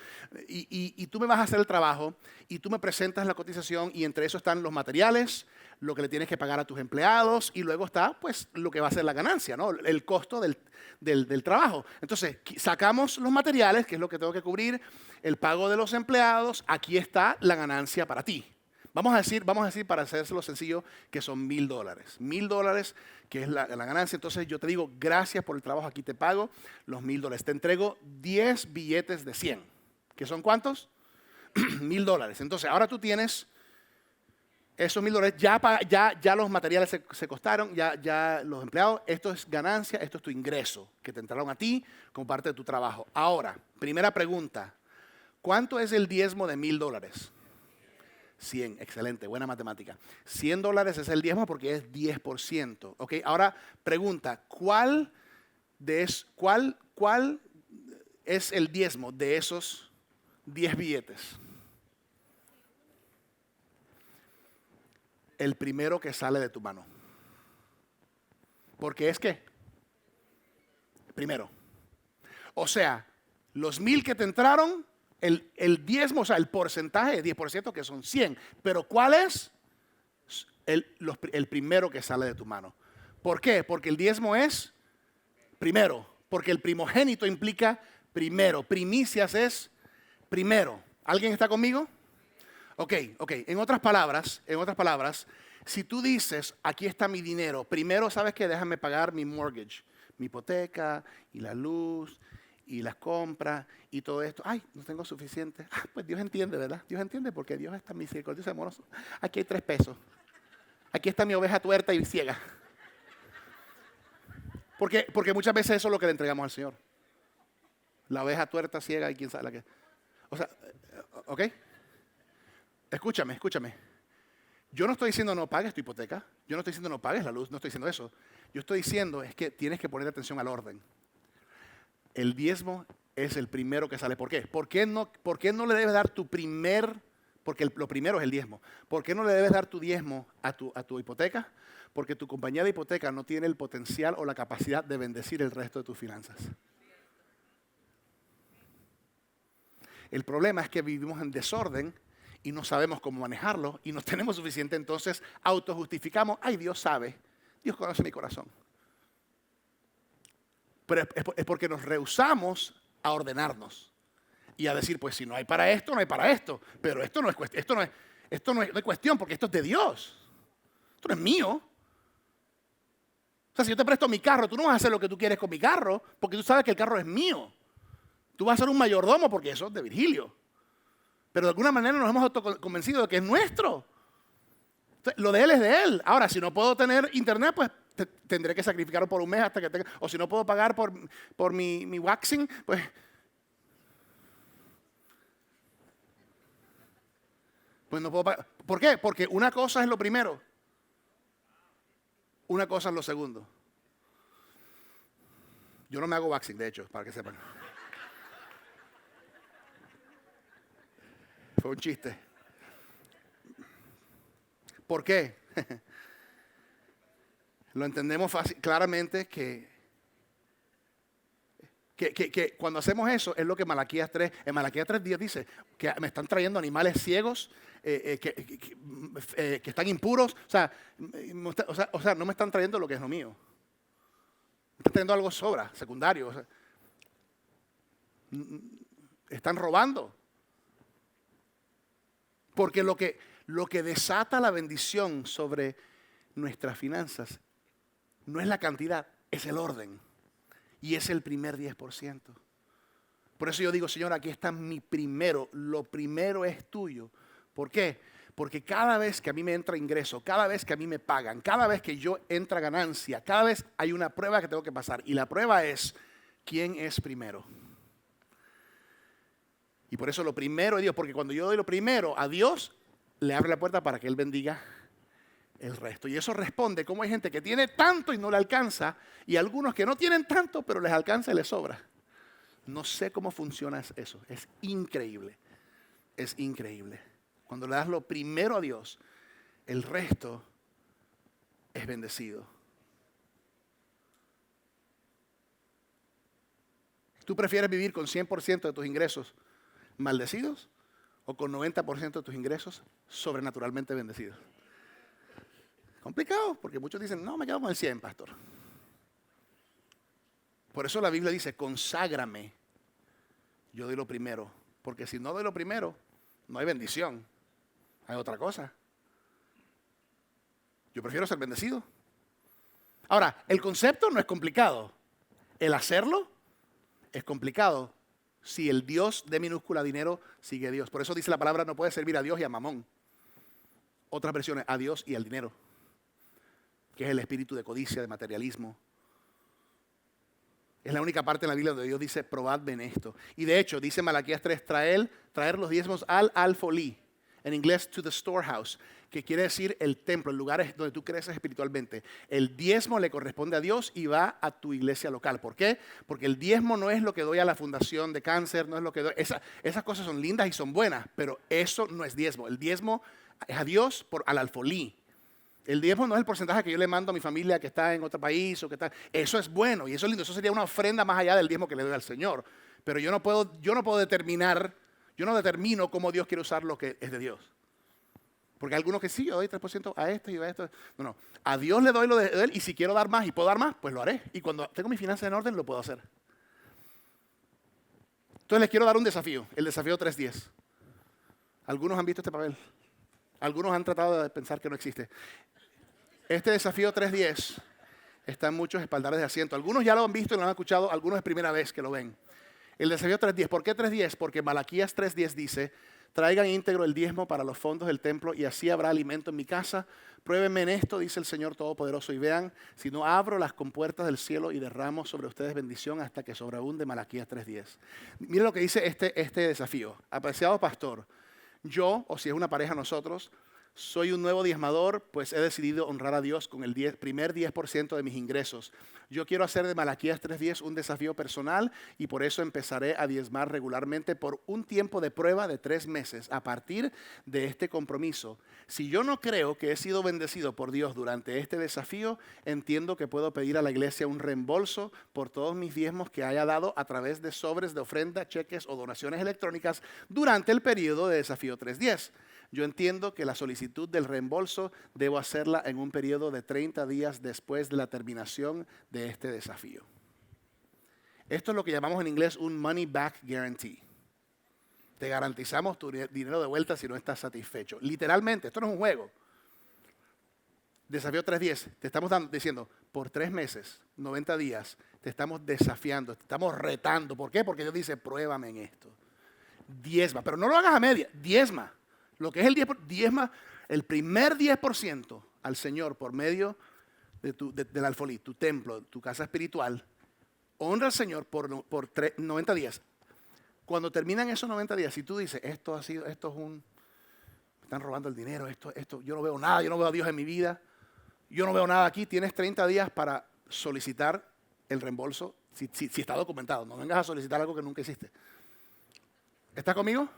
Y tú me vas a hacer el trabajo y tú me presentas la cotización y entre eso están los materiales, lo que le tienes que pagar a tus empleados y luego está pues lo que va a ser la ganancia, ¿no? El costo del trabajo. Entonces, sacamos los materiales, que es lo que tengo que cubrir, el pago de los empleados, aquí está la ganancia para ti. Vamos a decir para hacérselo sencillo que son $1,000. $1,000 que es la ganancia. Entonces yo te digo, gracias por el trabajo, aquí te pago los $1,000. Te entrego 10 billetes de 100. ¿Que son cuántos? $1,000. Entonces ahora tú tienes esos $1,000, ya los materiales se costaron, ya los empleados, esto es ganancia, esto es tu ingreso que te entraron a ti como parte de tu trabajo. Ahora, primera pregunta, ¿cuánto es el diezmo de $1,000? 100, excelente, buena matemática. $100 es el diezmo porque es 10%. ¿Ok? Ahora, pregunta, ¿cuál es el diezmo de esos 10 billetes? El primero que sale de tu mano. Porque es que, primero. O sea, los 1,000 que te entraron, el diezmo, o sea, el porcentaje es 10%, que son 100. Pero ¿cuál es? El primero que sale de tu mano. ¿Por qué? Porque el diezmo es primero. Porque el primogénito implica primero. Primicias es primero. ¿Alguien está conmigo? Ok. En otras palabras, si tú dices, aquí está mi dinero, primero, ¿sabes qué? Déjame pagar mi mortgage, mi hipoteca y la luz y las compras y todo esto. Ay, no tengo suficiente. Pues Dios entiende, ¿verdad? Dios entiende porque Dios está misericordioso y amoroso. Aquí hay 3 pesos. Aquí está mi oveja tuerta y ciega. Porque muchas veces eso es lo que le entregamos al Señor. La oveja tuerta, ciega y quién sabe la que. O sea, ¿ok? Escúchame. Yo no estoy diciendo no pagues tu hipoteca. Yo no estoy diciendo no pagues la luz. No estoy diciendo eso. Yo estoy diciendo es que tienes que poner atención al orden. El diezmo es el primero que sale. ¿Por qué? ¿Por qué no le debes dar tu primer? Porque lo primero es el diezmo. ¿Por qué no le debes dar tu diezmo a tu hipoteca? Porque tu compañía de hipoteca no tiene el potencial o la capacidad de bendecir el resto de tus finanzas. El problema es que vivimos en desorden y no sabemos cómo manejarlo y no tenemos suficiente, entonces autojustificamos. Ay, Dios sabe, Dios conoce mi corazón. Pero es porque nos rehusamos a ordenarnos y a decir, pues si no hay para esto, no hay para esto. Pero esto no es cuestión porque esto es de Dios. Esto no es mío. O sea, si yo te presto mi carro, tú no vas a hacer lo que tú quieres con mi carro porque tú sabes que el carro es mío. Tú vas a ser un mayordomo porque eso es de Virgilio. Pero de alguna manera nos hemos autoconvencido de que es nuestro. Entonces, lo de él es de él. Ahora, si no puedo tener internet, pues tendré que sacrificarlo por un mes hasta que tenga. O si no puedo pagar por mi waxing, pues. Pues no puedo pagar. ¿Por qué? Porque una cosa es lo primero. Una cosa es lo segundo. Yo no me hago waxing, de hecho, para que sepan. Fue un chiste. ¿Por qué? Lo entendemos claramente que cuando hacemos eso es lo que Malaquías 3, en Malaquías 3:10 dice, que me están trayendo animales ciegos, que están impuros, o sea, no me están trayendo lo que es lo mío. Me están trayendo algo secundario. O sea, están robando. Porque lo que desata la bendición sobre nuestras finanzas no es la cantidad, es el orden. Y es el primer 10%. Por eso yo digo, Señor, aquí está mi primero. Lo primero es tuyo. ¿Por qué? Porque cada vez que a mí me entra ingreso, cada vez que a mí me pagan, cada vez que yo entra ganancia, cada vez hay una prueba que tengo que pasar. Y la prueba es, ¿quién es primero? Y por eso lo primero es Dios, porque cuando yo doy lo primero a Dios, le abre la puerta para que Él bendiga el resto. Y eso responde cómo hay gente que tiene tanto y no le alcanza, y algunos que no tienen tanto, pero les alcanza y les sobra. No sé cómo funciona eso. Es increíble. Es increíble. Cuando le das lo primero a Dios, el resto es bendecido. ¿Tú prefieres vivir con 100% de tus ingresos maldecidos o con 90% de tus ingresos sobrenaturalmente bendecidos? Complicado, porque muchos dicen, no, me quedo con el 100, pastor. Por eso la Biblia dice, conságrame, yo doy lo primero. Porque si no doy lo primero, no hay bendición, hay otra cosa. Yo prefiero ser bendecido. Ahora, el concepto no es complicado. El hacerlo es complicado. Si el Dios de minúscula dinero sigue a Dios. Por eso dice la palabra, no puede servir a Dios y a Mamón. Otras versiones, a Dios y al dinero. Que es el espíritu de codicia, de materialismo. Es la única parte en la Biblia donde Dios dice, probadme en esto. Y de hecho, dice Malaquías 3, traer los diezmos al alfolí. En inglés, to the storehouse, que quiere decir el templo, el lugar donde tú creces espiritualmente. El diezmo le corresponde a Dios y va a tu iglesia local. ¿Por qué? Porque el diezmo no es lo que doy a la fundación de cáncer, no es lo que doy. Esas cosas son lindas y son buenas, pero eso no es diezmo. El diezmo es a Dios al alfolí. El diezmo no es el porcentaje que yo le mando a mi familia que está en otro país o que está. Eso es bueno y eso es lindo. Eso sería una ofrenda más allá del diezmo que le doy al Señor. Pero yo no puedo determinar. Yo no determino cómo Dios quiere usar lo que es de Dios. Porque hay algunos que sí, yo doy 3% a esto y a esto. No. A Dios le doy lo de Él y si quiero dar más y puedo dar más, pues lo haré. Y cuando tengo mis finanzas en orden, lo puedo hacer. Entonces les quiero dar un desafío, el desafío 310. Algunos han visto este papel. Algunos han tratado de pensar que no existe. Este desafío 310 está en muchos espaldares de asiento. Algunos ya lo han visto y lo han escuchado, algunos es primera vez que lo ven. El desafío 3.10. ¿Por qué 3.10? Porque Malaquías 3.10 dice, traigan íntegro el diezmo para los fondos del templo y así habrá alimento en mi casa. Pruébenme en esto, dice el Señor Todopoderoso, y vean, si no abro las compuertas del cielo y derramo sobre ustedes bendición hasta que sobreabunde. Malaquías 3.10. Mire lo que dice este desafío. Apreciado pastor, yo, o si es una pareja nosotros, soy un nuevo diezmador, pues he decidido honrar a Dios con el primer 10% de mis ingresos. Yo quiero hacer de Malaquías 3.10 un desafío personal y por eso empezaré a diezmar regularmente por un tiempo de prueba de 3 meses a partir de este compromiso. Si yo no creo que he sido bendecido por Dios durante este desafío, entiendo que puedo pedir a la iglesia un reembolso por todos mis diezmos que haya dado a través de sobres de ofrenda, cheques o donaciones electrónicas durante el periodo de desafío 3.10. Yo entiendo que la solicitud del reembolso debo hacerla en un periodo de 30 días después de la terminación de este desafío. Esto es lo que llamamos en inglés un money back guarantee. Te garantizamos tu dinero de vuelta si no estás satisfecho. Literalmente, esto no es un juego. Desafío 3.10, te estamos diciendo, por 3 meses, 90 días, te estamos desafiando, te estamos retando. ¿Por qué? Porque Dios dice, pruébame en esto. Diezma, pero no lo hagas a media, diezma. Lo que es el 10%, diezma el primer 10% al Señor por medio del alfolí, tu templo, tu casa espiritual. Honra al Señor por 90 días. Cuando terminan esos 90 días, si tú dices, me están robando el dinero, yo no veo nada, yo no veo a Dios en mi vida, yo no veo nada aquí, tienes 30 días para solicitar el reembolso, si está documentado. No vengas a solicitar algo que nunca hiciste. ¿Estás conmigo?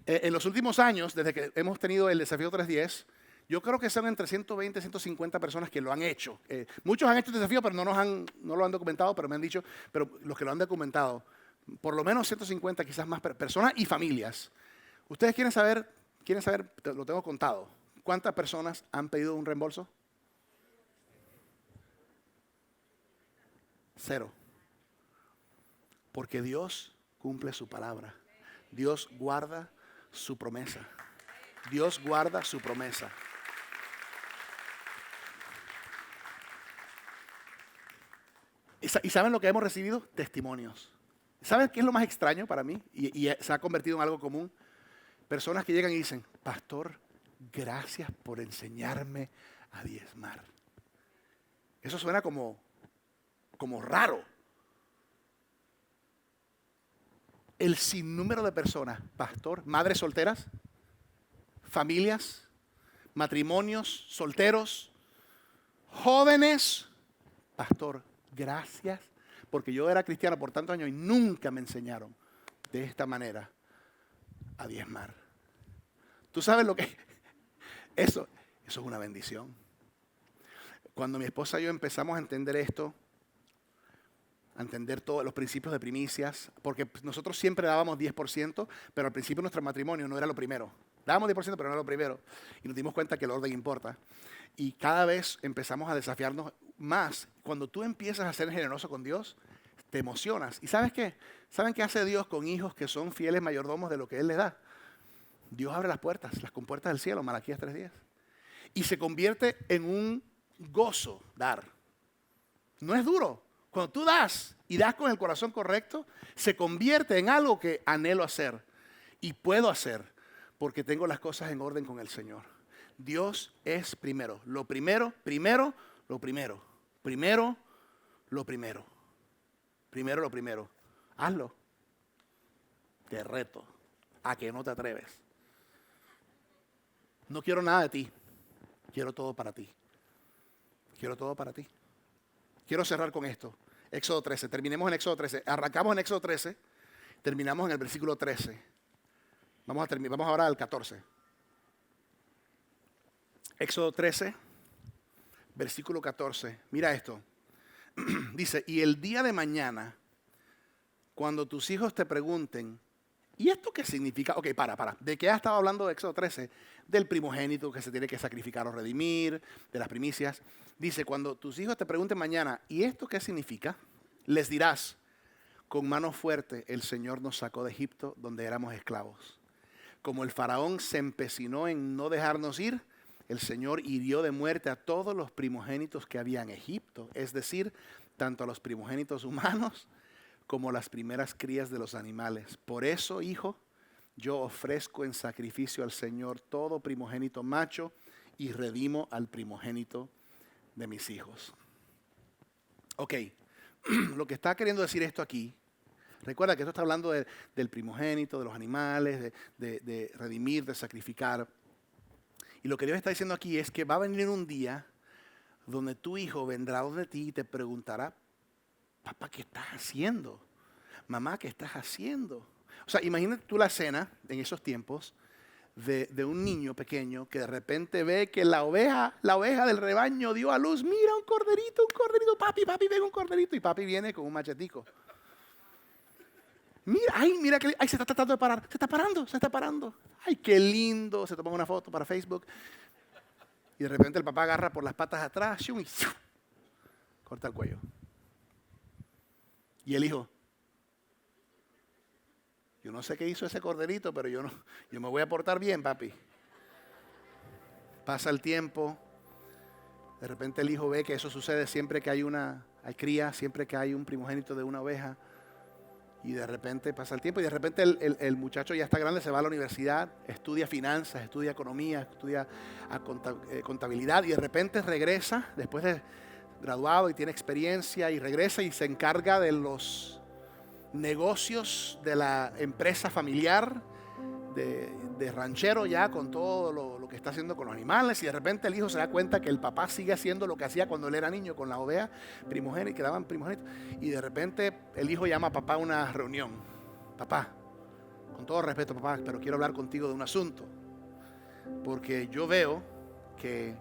En los últimos años, desde que hemos tenido el desafío 310, yo creo que son entre 120 y 150 personas que lo han hecho. Muchos han hecho el desafío, pero no lo han documentado, pero me han dicho, pero los que lo han documentado, por lo menos 150, quizás más personas y familias. ¿Ustedes quieren saber, lo tengo contado, cuántas personas han pedido un reembolso? 0. Porque Dios cumple su palabra. Dios guarda su promesa. Dios guarda su promesa. ¿Y saben lo que hemos recibido? Testimonios. ¿Saben qué es lo más extraño para mí? Y se ha convertido en algo común. Personas que llegan y dicen, pastor, gracias por enseñarme a diezmar. Eso suena como raro. El sinnúmero de personas, pastor, madres solteras, familias, matrimonios, solteros, jóvenes, pastor, gracias, porque yo era cristiano por tantos años y nunca me enseñaron de esta manera a diezmar. ¿Tú sabes lo que eso es una bendición? Cuando mi esposa y yo empezamos a entender esto, a entender todos los principios de primicias, porque nosotros siempre dábamos 10%, pero al principio nuestro matrimonio no era lo primero. Dábamos 10%, pero no era lo primero. Y nos dimos cuenta que el orden importa. Y cada vez empezamos a desafiarnos más. Cuando tú empiezas a ser generoso con Dios, te emocionas. ¿Y sabes qué? ¿Saben qué hace Dios con hijos que son fieles mayordomos de lo que Él les da? Dios abre las puertas, las compuertas del cielo, Malaquías 3:10. Y se convierte en un gozo dar. No es duro. Cuando tú das y das con el corazón correcto, se convierte en algo que anhelo hacer y puedo hacer porque tengo las cosas en orden con el Señor. Dios es primero. Lo primero, primero, lo primero. Primero, lo primero. Primero, lo primero. Hazlo. Te reto a que no te atreves. No quiero nada de ti. Quiero todo para ti. Quiero todo para ti. Quiero cerrar con esto. Éxodo 13. Terminemos en Éxodo 13. Arrancamos en Éxodo 13. Terminamos en el versículo 13. Vamos ahora al 14. Éxodo 13, versículo 14. Mira esto. Dice, y el día de mañana, cuando tus hijos te pregunten, ¿y esto qué significa? Ok, para. ¿De qué ha estado hablando Éxodo 13? Del primogénito que se tiene que sacrificar o redimir, de las primicias. Dice, cuando tus hijos te pregunten mañana, ¿y esto qué significa? Les dirás, con mano fuerte el Señor nos sacó de Egipto, donde éramos esclavos. Como el faraón se empecinó en no dejarnos ir, el Señor hirió de muerte a todos los primogénitos que había en Egipto, es decir, tanto a los primogénitos humanos como las primeras crías de los animales. Por eso, hijo, yo ofrezco en sacrificio al Señor todo primogénito macho y redimo al primogénito de mis hijos. Ok, lo que está queriendo decir esto aquí, recuerda que esto está hablando del primogénito, de los animales, de redimir, de sacrificar. Y lo que Dios está diciendo aquí es que va a venir un día donde tu hijo vendrá donde ti y te preguntará, papá, ¿qué estás haciendo? Mamá, ¿qué estás haciendo? O sea, imagínate tú la escena en esos tiempos de un niño pequeño que de repente ve que la oveja del rebaño dio a luz. Mira, un corderito, papi, ven un corderito. Y papi viene con un machetico. Mira que se está tratando de parar. Se está parando. Ay, qué lindo. Se toma una foto para Facebook. Y de repente el papá agarra por las patas atrás y corta el cuello. Y el hijo, yo no sé qué hizo ese corderito, pero yo me voy a portar bien, papi. Pasa el tiempo. De repente el hijo ve que eso sucede siempre que hay cría, siempre que hay un primogénito de una oveja. Y de repente pasa el tiempo y de repente el muchacho ya está grande, se va a la universidad, estudia finanzas, estudia economía, estudia contabilidad y de repente regresa después de graduado y tiene experiencia y regresa y se encarga de los negocios de la empresa familiar, de ranchero ya con todo lo que está haciendo con los animales y de repente el hijo se da cuenta que el papá sigue haciendo lo que hacía cuando él era niño con la oveja primogénita, que daban primogénitos y de repente el hijo llama a papá a una reunión. Papá, con todo respeto papá, pero quiero hablar contigo de un asunto porque yo veo que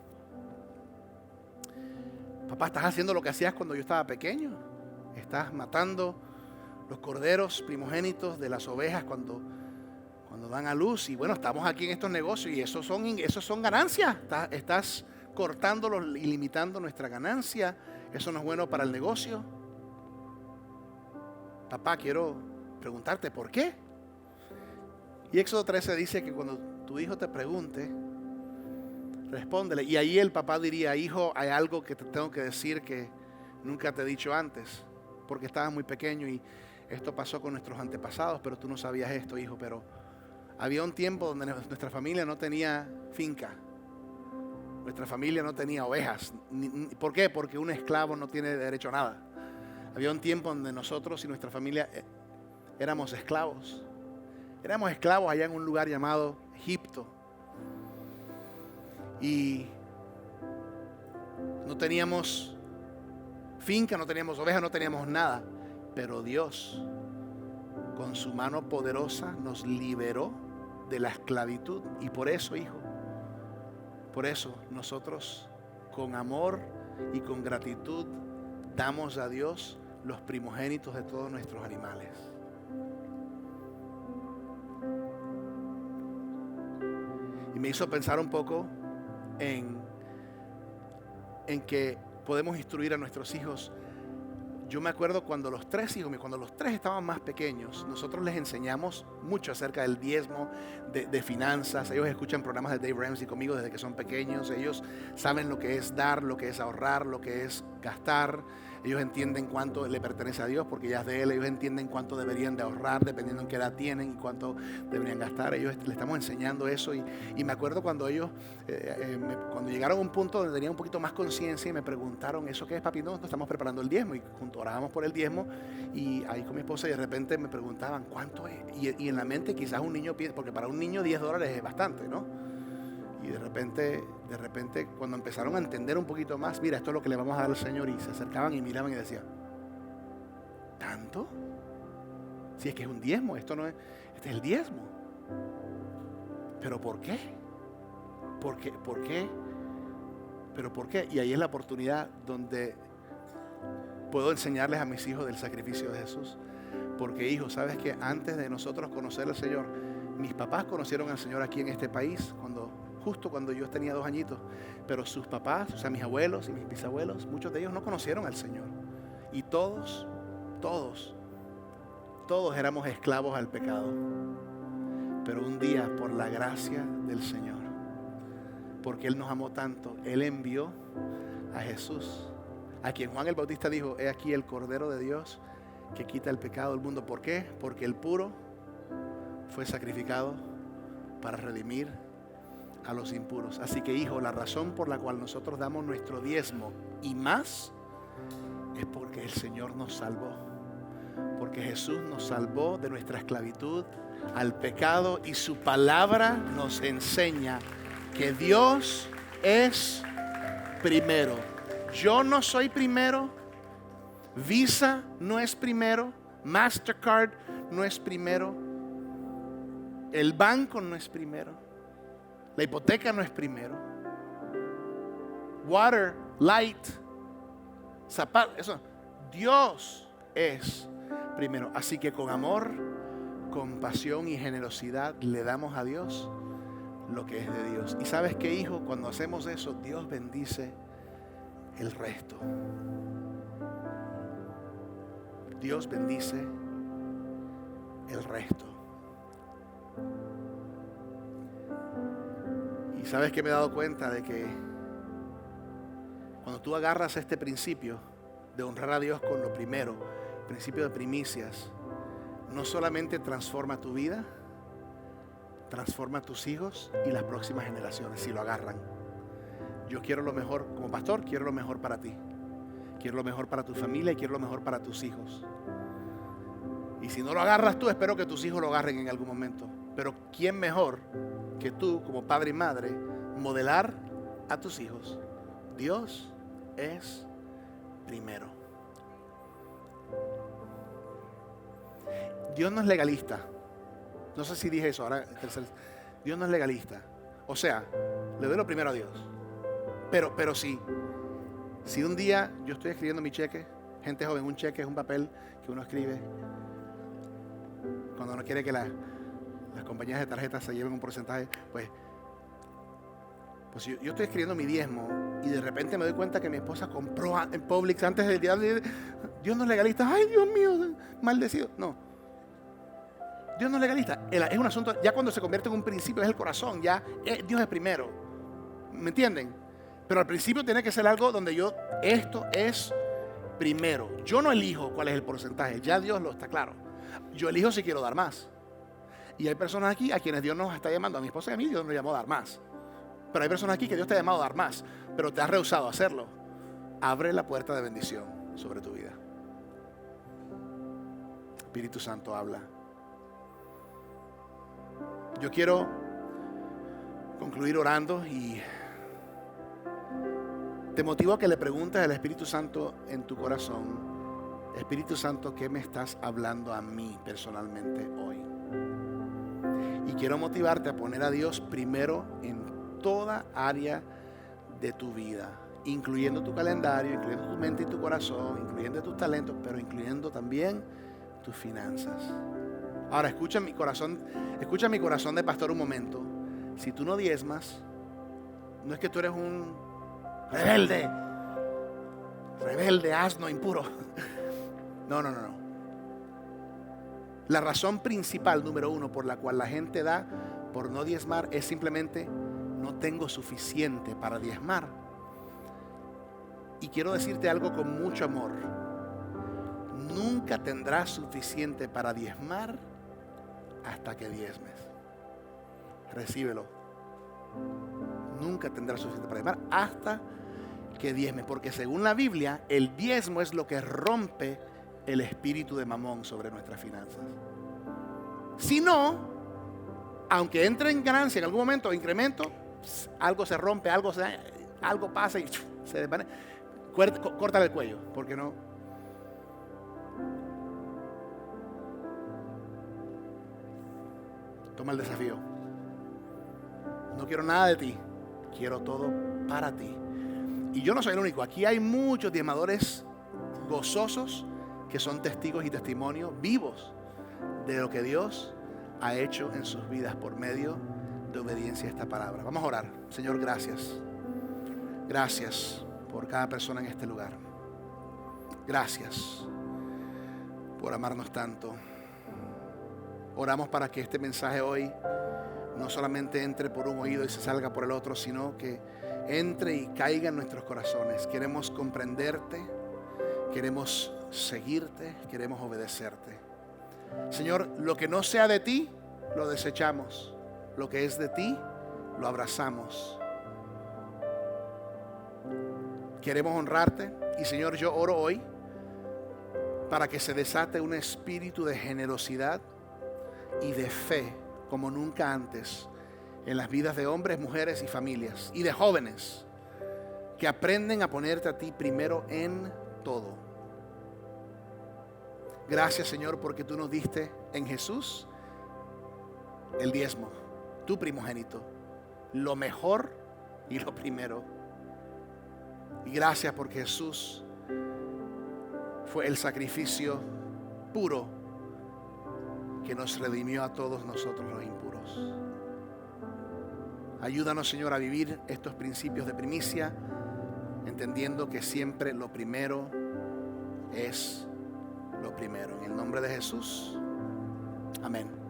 papá, estás haciendo lo que hacías cuando yo estaba pequeño, estás matando los corderos primogénitos de las ovejas cuando dan a luz y bueno, estamos aquí en estos negocios y esos son ganancias, estás cortándolos y limitando nuestra ganancia, eso no es bueno para el negocio. Papá, quiero preguntarte ¿por qué? Y Éxodo 13 dice que cuando tu hijo te pregunte, respóndele. Y ahí el papá diría, hijo, hay algo que te tengo que decir que nunca te he dicho antes, porque estabas muy pequeño y esto pasó con nuestros antepasados, pero tú no sabías esto, hijo, pero había un tiempo donde nuestra familia no tenía finca, nuestra familia no tenía ovejas. ¿Por qué? Porque un esclavo no tiene derecho a nada. Había un tiempo donde nosotros y nuestra familia éramos esclavos. Éramos esclavos allá en un lugar llamado Egipto. Y no teníamos finca, no teníamos ovejas, no teníamos nada. Pero Dios, con su mano poderosa, nos liberó de la esclavitud. Y por eso, hijo, por eso nosotros con amor y con gratitud damos a Dios los primogénitos de todos nuestros animales. Y me hizo pensar un poco en que podemos instruir a nuestros hijos. Yo me acuerdo cuando los tres hijos, cuando los tres estaban más pequeños, nosotros les enseñamos mucho acerca del diezmo, de finanzas. Ellos escuchan programas de Dave Ramsey conmigo desde que son pequeños. Ellos saben lo que es dar, lo que es ahorrar, lo que es gastar. Ellos entienden cuánto le pertenece a Dios porque ya es de Él. Ellos entienden cuánto deberían de ahorrar dependiendo en qué edad tienen y cuánto deberían gastar. Ellos le estamos enseñando eso. Y me acuerdo cuando ellos, cuando llegaron a un punto donde tenían un poquito más conciencia y me preguntaron, ¿eso qué es, papi? No, estamos preparando el diezmo. Y junto orábamos por el diezmo. Y ahí con mi esposa y de repente me preguntaban, ¿cuánto es? Y en la mente quizás un niño piensa, porque para un niño $10 es bastante, ¿no? Y de repente, cuando empezaron a entender un poquito más, mira, esto es lo que le vamos a dar al Señor, y se acercaban y miraban y decían, ¿tanto? Si es que es un diezmo, esto no es, este es el diezmo. ¿Pero por qué? ¿Por qué? ¿Por qué? ¿Pero por qué? Y ahí es la oportunidad donde puedo enseñarles a mis hijos del sacrificio de Jesús. Porque, hijos, ¿sabes que antes de nosotros conocer al Señor, mis papás conocieron al Señor aquí en este país, justo cuando yo tenía 2 añitos, pero sus papás, o sea, mis abuelos y mis bisabuelos, muchos de ellos no conocieron al Señor. Y todos éramos esclavos al pecado. Pero un día, por la gracia del Señor, porque Él nos amó tanto, Él envió a Jesús, a quien Juan el Bautista dijo, he aquí el Cordero de Dios que quita el pecado del mundo. ¿Por qué? Porque el puro fue sacrificado para redimir a los impuros. Así que, hijo, la razón por la cual nosotros damos nuestro diezmo y más es porque el Señor nos salvó, porque Jesús nos salvó de nuestra esclavitud al pecado, y su palabra nos enseña que Dios es primero. Yo no soy primero, Visa no es primero, Mastercard no es primero, el banco no es primero, la hipoteca no es primero, water, light, zapatos, eso. Dios es primero. Así que con amor, compasión y generosidad le damos a Dios lo que es de Dios. Y ¿sabes qué, hijo? Cuando hacemos eso, Dios bendice el resto. Dios bendice el resto. Y sabes que me he dado cuenta de que cuando tú agarras este principio de honrar a Dios con lo primero, principio de primicias, no solamente transforma tu vida, transforma a tus hijos y las próximas generaciones si lo agarran. Yo quiero lo mejor, como pastor, quiero lo mejor para ti. Quiero lo mejor para tu familia y quiero lo mejor para tus hijos. Y si no lo agarras tú, espero que tus hijos lo agarren en algún momento. Pero ¿quién mejor que tú, como padre y madre, modelar a tus hijos? Dios es primero. Dios no es legalista. No sé si dije eso ahora. Dios no es legalista. O sea, le doy lo primero a Dios. Pero si un día yo estoy escribiendo mi cheque, gente joven, un cheque es un papel que uno escribe cuando uno quiere que las compañías de tarjetas se lleven un porcentaje, pues yo estoy escribiendo mi diezmo y de repente me doy cuenta que mi esposa compró en Publix antes del día de Dios no es legalista. Ay, Dios mío, maldecido. No, Dios no es legalista. Es un asunto, ya cuando se convierte en un principio es el corazón, ya Dios es primero. ¿Me entienden? Pero al principio tiene que ser algo donde esto es primero. Yo no elijo cuál es el porcentaje, ya Dios lo está claro. Yo elijo si quiero dar más. Y hay personas aquí a quienes Dios nos está llamando. A mi esposa y a mí Dios nos llamó a dar más. Pero hay personas aquí que Dios te ha llamado a dar más, pero te has rehusado a hacerlo. Abre la puerta de bendición sobre tu vida. Espíritu Santo, habla. Yo quiero concluir orando y te motivo a que le preguntes al Espíritu Santo en tu corazón: Espíritu Santo, ¿qué me estás hablando a mí personalmente hoy? Y quiero motivarte a poner a Dios primero en toda área de tu vida, incluyendo tu calendario, incluyendo tu mente y tu corazón, incluyendo tus talentos, pero incluyendo también tus finanzas. Ahora escucha mi corazón de pastor un momento. Si tú no diezmas, no es que tú eres un rebelde, asno, impuro. No. La razón principal, número uno, por la cual la gente da por no diezmar es simplemente no tengo suficiente para diezmar. Y quiero decirte algo con mucho amor. Nunca tendrás suficiente para diezmar hasta que diezmes. Recíbelo. Nunca tendrás suficiente para diezmar hasta que diezmes. Porque según la Biblia, el diezmo es lo que rompe el espíritu de mamón sobre nuestras finanzas. Si no, aunque entre en ganancia en algún momento o incremento, algo se rompe, algo pasa y se desvanece. Córtale el cuello, porque no. Toma el desafío. No quiero nada de ti, quiero todo para ti. Y yo no soy el único. Aquí hay muchos diezmadores gozosos que son testigos y testimonios vivos de lo que Dios ha hecho en sus vidas por medio de obediencia a esta palabra. Vamos a orar. Señor, gracias. Gracias por cada persona en este lugar. Gracias por amarnos tanto. Oramos para que este mensaje hoy no solamente entre por un oído y se salga por el otro, sino que entre y caiga en nuestros corazones. Queremos comprenderte, queremos seguirte, queremos obedecerte. Señor, lo que no sea de ti, lo desechamos. Lo que es de ti, lo abrazamos. Queremos honrarte y, Señor, yo oro hoy para que se desate un espíritu de generosidad y de fe como nunca antes en las vidas de hombres, mujeres y familias y de jóvenes que aprenden a ponerte a ti primero en todo. Gracias, Señor, porque tú nos diste en Jesús el diezmo, tu primogénito, lo mejor y lo primero. Y gracias porque Jesús fue el sacrificio puro que nos redimió a todos nosotros los impuros. Ayúdanos, Señor, a vivir estos principios de primicia, entendiendo que siempre lo primero es lo primero. En el nombre de Jesús. Amén.